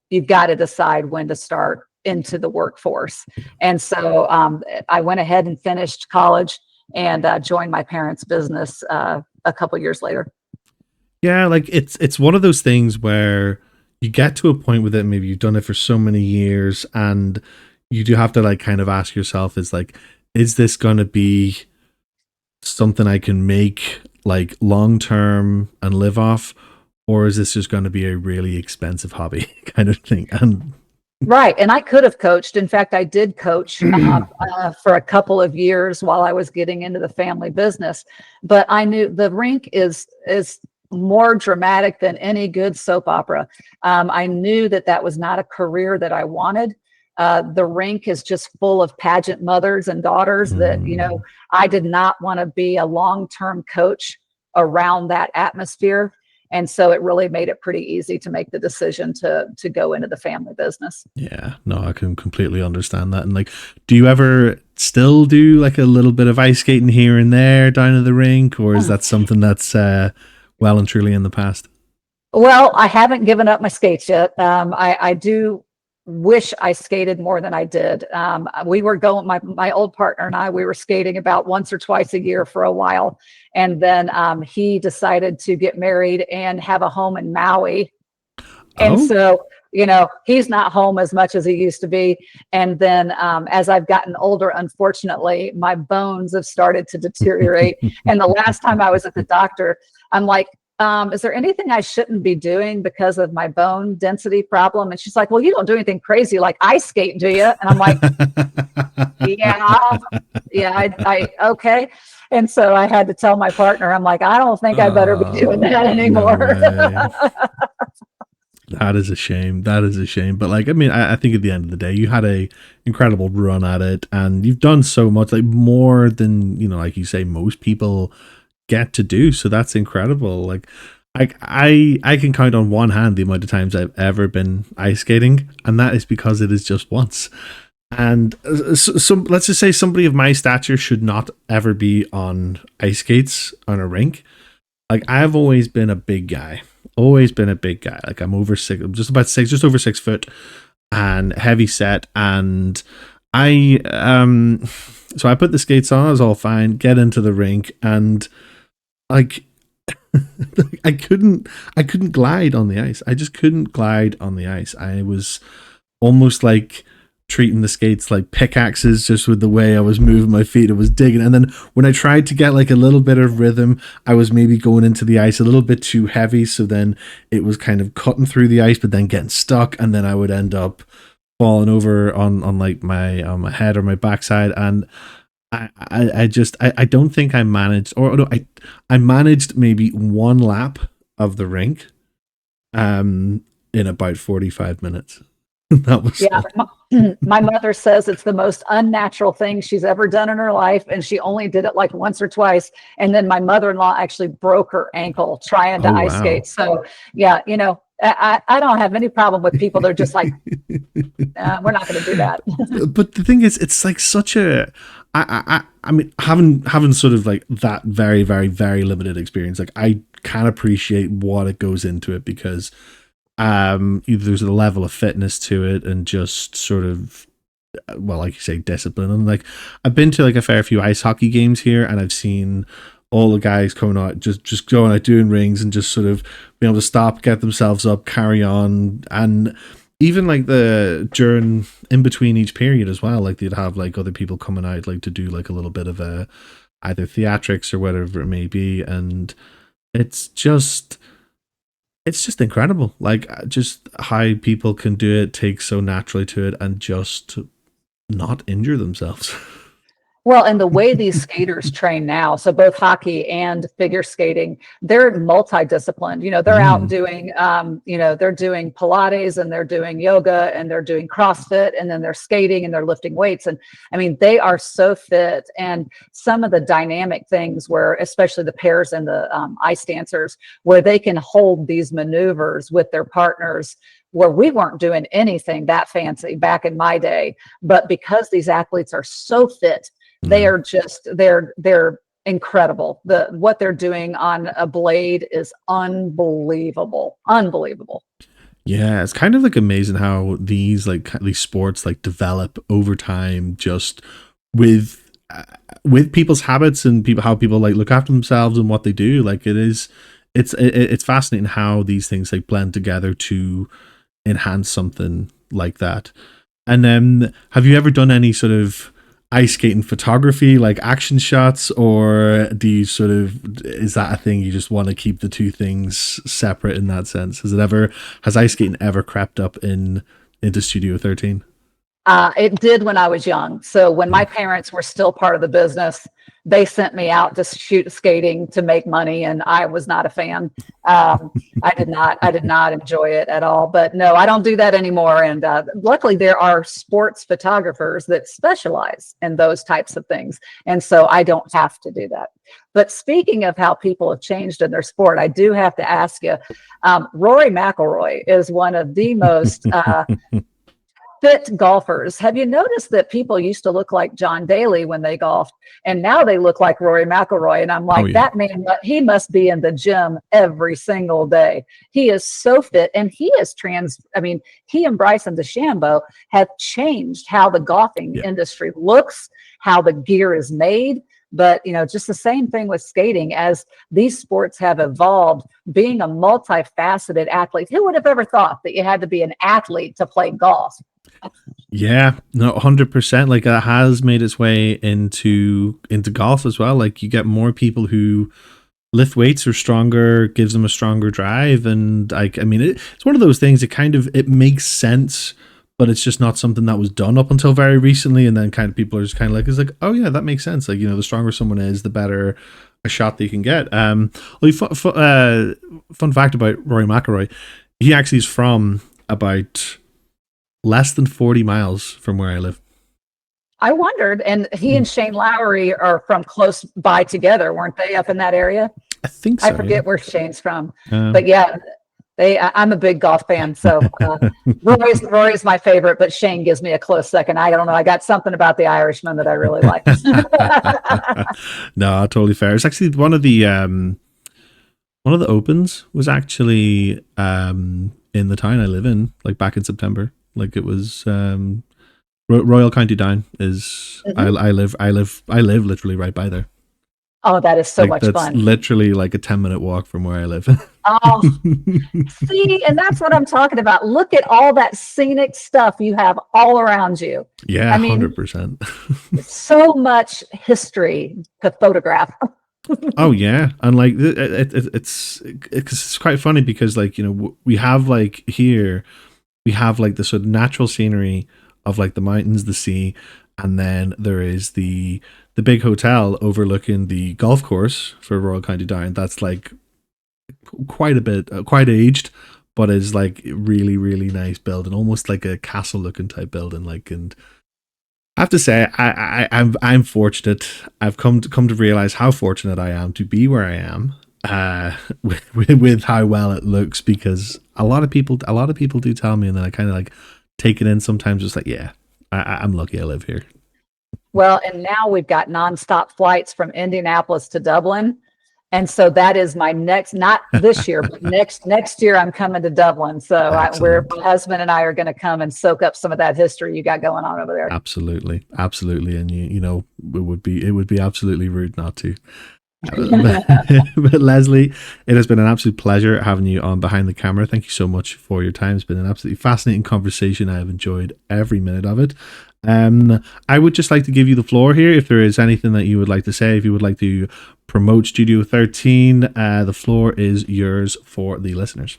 you've got to decide when to start into the workforce. And so I went ahead and finished college and joined my parents' business a couple years later. Yeah, like it's one of those things where you get to a point with it, maybe you've done it for so many years, and you do have to like kind of ask yourself, is this going to be something I can make like long term and live off, or is this just going to be a really expensive hobby kind of thing? And Right. And I could have coached. In fact, I did coach for a couple of years while I was getting into the family business. But I knew the rink is more dramatic than any good soap opera. I knew that was not a career that I wanted. The rink is just full of pageant mothers and daughters that, I did not want to be a long-term coach around that atmosphere. And so it really made it pretty easy to make the decision to go into the family business. yeah, no, I can completely understand that. And like, do you ever still do like a little bit of ice skating here and there down at the rink, or is that something that's well and truly in the past? Well, I haven't given up my skates yet. I do wish I skated more than I did. We were going, my old partner and I, we were skating about once or twice a year for a while. And then he decided to get married and have a home in Maui. And Oh. so, he's not home as much as he used to be. And then as I've gotten older, unfortunately, my bones have started to deteriorate. And the last time I was at the doctor, I'm like, is there anything I shouldn't be doing because of my bone density problem? And she's like, well, you don't do anything crazy like ice skate, do you? And I'm like, I okay. And so I had to tell my partner, I'm like, I don't think I better be doing that anymore. No. That is a shame. That is a shame. But like, I mean, I think at the end of the day, you had a incredible run at it, and you've done so much, like more than, like you say, most people get to do. So that's incredible. Like, I can count on one hand the amount of times I've ever been ice skating, and that is because it is just once. And so let's just say somebody of my stature should not ever be on ice skates on a rink. Like, I've always been a big guy. Always been a big guy. Like, I'm over six, I'm just about six, just over 6 foot, and heavy set. And I so I put the skates on, I was all fine, get into the rink, and like I couldn't glide on the ice. I just couldn't glide on the ice. I was almost like treating the skates like pickaxes, just with the way I was moving my feet. I was digging, and then when I tried to get like a little bit of rhythm, I was maybe going into the ice a little bit too heavy, so then it was kind of cutting through the ice but then getting stuck, and then I would end up falling over on like my head or my backside. And I don't think I managed, or no, I managed maybe one lap of the rink in about 45 minutes. That was Yeah, fun. my mother says it's the most unnatural thing she's ever done in her life, and she only did it like once or twice. And then my mother-in-law actually broke her ankle trying Oh to ice wow. skate. So yeah, I don't have any problem with people. They're just like, we're not going to do that. But the thing is, it's like such a. I mean, having sort of like that very, very, very limited experience, like I can appreciate what it goes into it because there's a level of fitness to it and just sort of, well, like you say, discipline. And like I've been to like a fair few ice hockey games here, and I've seen all the guys coming out, just going out doing rings and just sort of being able to stop, get themselves up, carry on. And even like the during in between each period as well, like they'd have like other people coming out like to do like a little bit of a either theatrics or whatever it may be. And it's just it's just incredible, like just how people can do it, take so naturally to it, and just not injure themselves. Well, and the way these skaters train now, so both hockey and figure skating, they're multidisciplined. They're out Mm, doing, they're doing Pilates and they're doing yoga and they're doing CrossFit and then they're skating and they're lifting weights. And I mean, they are so fit. And some of the dynamic things where, especially the pairs and the ice dancers, where they can hold these maneuvers with their partners where we weren't doing anything that fancy back in my day. But because these athletes are so fit, they yeah. are just they're incredible. What they're doing on a blade is unbelievable. Unbelievable. Yeah, it's kind of like amazing how these sports like develop over time, just with with people's habits and people how people like look after themselves and what they do. Like it's fascinating how these things like blend together to enhance something like that. And then, have you ever done any sort of ice skating photography, like action shots, or do you sort of is that a thing you just want to keep the two things separate in that sense? Has ice skating ever crept up into Studio 13? It did when I was young. So when my parents were still part of the business, they sent me out to shoot skating to make money, and I was not a fan. I did not enjoy it at all. But no, I don't do that anymore. And luckily, there are sports photographers that specialize in those types of things, and so I don't have to do that. But speaking of how people have changed in their sport, I do have to ask you, Rory McIlroy is one of the most fit golfers. Have you noticed that people used to look like John Daly when they golfed, and now they look like Rory McIlroy? And I'm Oh like, yeah. that man, he must be in the gym every single day. He is so fit, and he is trans. I mean, he and Bryson DeChambeau have changed how the golfing Yeah. industry looks, how the gear is made. But just the same thing with skating. As these sports have evolved, being a multifaceted athlete, who would have ever thought that you had to be an athlete to play golf? Yeah, no, 100%. Like that has made its way into golf as well. Like you get more people who lift weights are stronger, gives them a stronger drive, and like I mean, it's one of those things. It makes sense, but it's just not something that was done up until very recently. And then kind of people are just kind of like, it's like, oh yeah, that makes sense. Like the stronger someone is, the better a shot they can get. Well, fun fact about Rory McIlroy, he actually is from about less than 40 miles from where I live. I wondered, and he Mm. and Shane Lowry are from close by together, weren't they, up in that area? I think I so, yeah. forget where Shane's from, but Um, yeah, I'm a big golf fan, so Rory's my favorite, but Shane gives me a close second. I don't know. I got something about the Irishman that I really like. no, totally fair. It's actually one of the opens was actually in the town I live in, like back in September. Like it was Royal County Down is Mhm. I live literally right by there. Oh, that is so Like much that's fun. literally like a 10-minute walk from where I live. Oh, see, and that's what I'm talking about. Look at all that scenic stuff you have all around you. Yeah, I mean, 100%. so much history to photograph. Oh yeah, and like it's quite funny because like we have like here we have like the sort of natural scenery of like the mountains, the sea, and then there is the big hotel overlooking the golf course for Royal County Down. That's like quite a bit, quite aged, but it's like really, really nice building, almost like a castle looking type building. Like, and I have to say, I'm fortunate. I've come to realize how fortunate I am to be where I am, with how well it looks. Because a lot of people do tell me, and then I kind of like take it in sometimes. Just like, yeah, I'm lucky I live here. Well, and now we've got nonstop flights from Indianapolis to Dublin. And so that is my next, not this year, but next year I'm coming to Dublin. So Excellent. my husband and I are going to come and soak up some of that history you got going on over there. Absolutely, absolutely, and you know, it would be absolutely rude not to. But Leslie, it has been an absolute pleasure having you on Behind the Camera. Thank you so much for your time. It's been an absolutely fascinating conversation. I have enjoyed every minute of it. I would just like to give you the floor here. If there is anything that you would like to say, if you would like to promote Studio 13, the floor is yours for the listeners.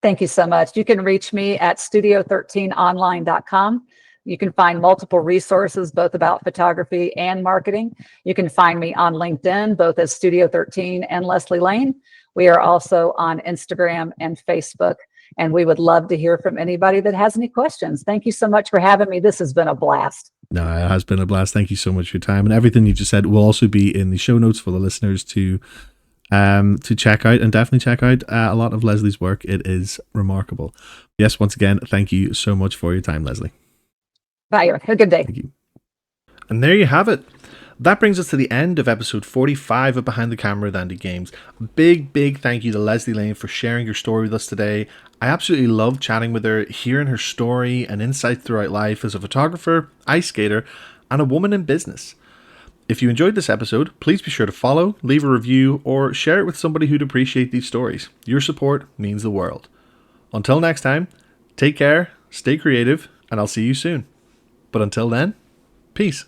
Thank you so much. You can reach me at studio13online.com. You can find multiple resources, both about photography and marketing. You can find me on LinkedIn, both as Studio 13 and Leslie Lane. We are also on Instagram and Facebook, and we would love to hear from anybody that has any questions. Thank you so much for having me. This has been a blast. No, it has been a blast. Thank you so much for your time, and everything you just said will also be in the show notes for the listeners to check out, and definitely check out a lot of Leslie's work. It is remarkable. Yes, once again, thank you so much for your time, Leslie. Bye, Eric. Have a good day. Thank you. And there you have it. That brings us to the end of episode 45 of Behind the Camera with Andy Games. A big thank you to Leslie Lane for sharing your story with us today. I absolutely loved chatting with her, hearing her story and insights throughout life as a photographer, ice skater, and a woman in business. If you enjoyed this episode, please be sure to follow, leave a review, or share it with somebody who'd appreciate these stories. Your support means the world. Until next time, take care, stay creative, and I'll see you soon. But until then, peace.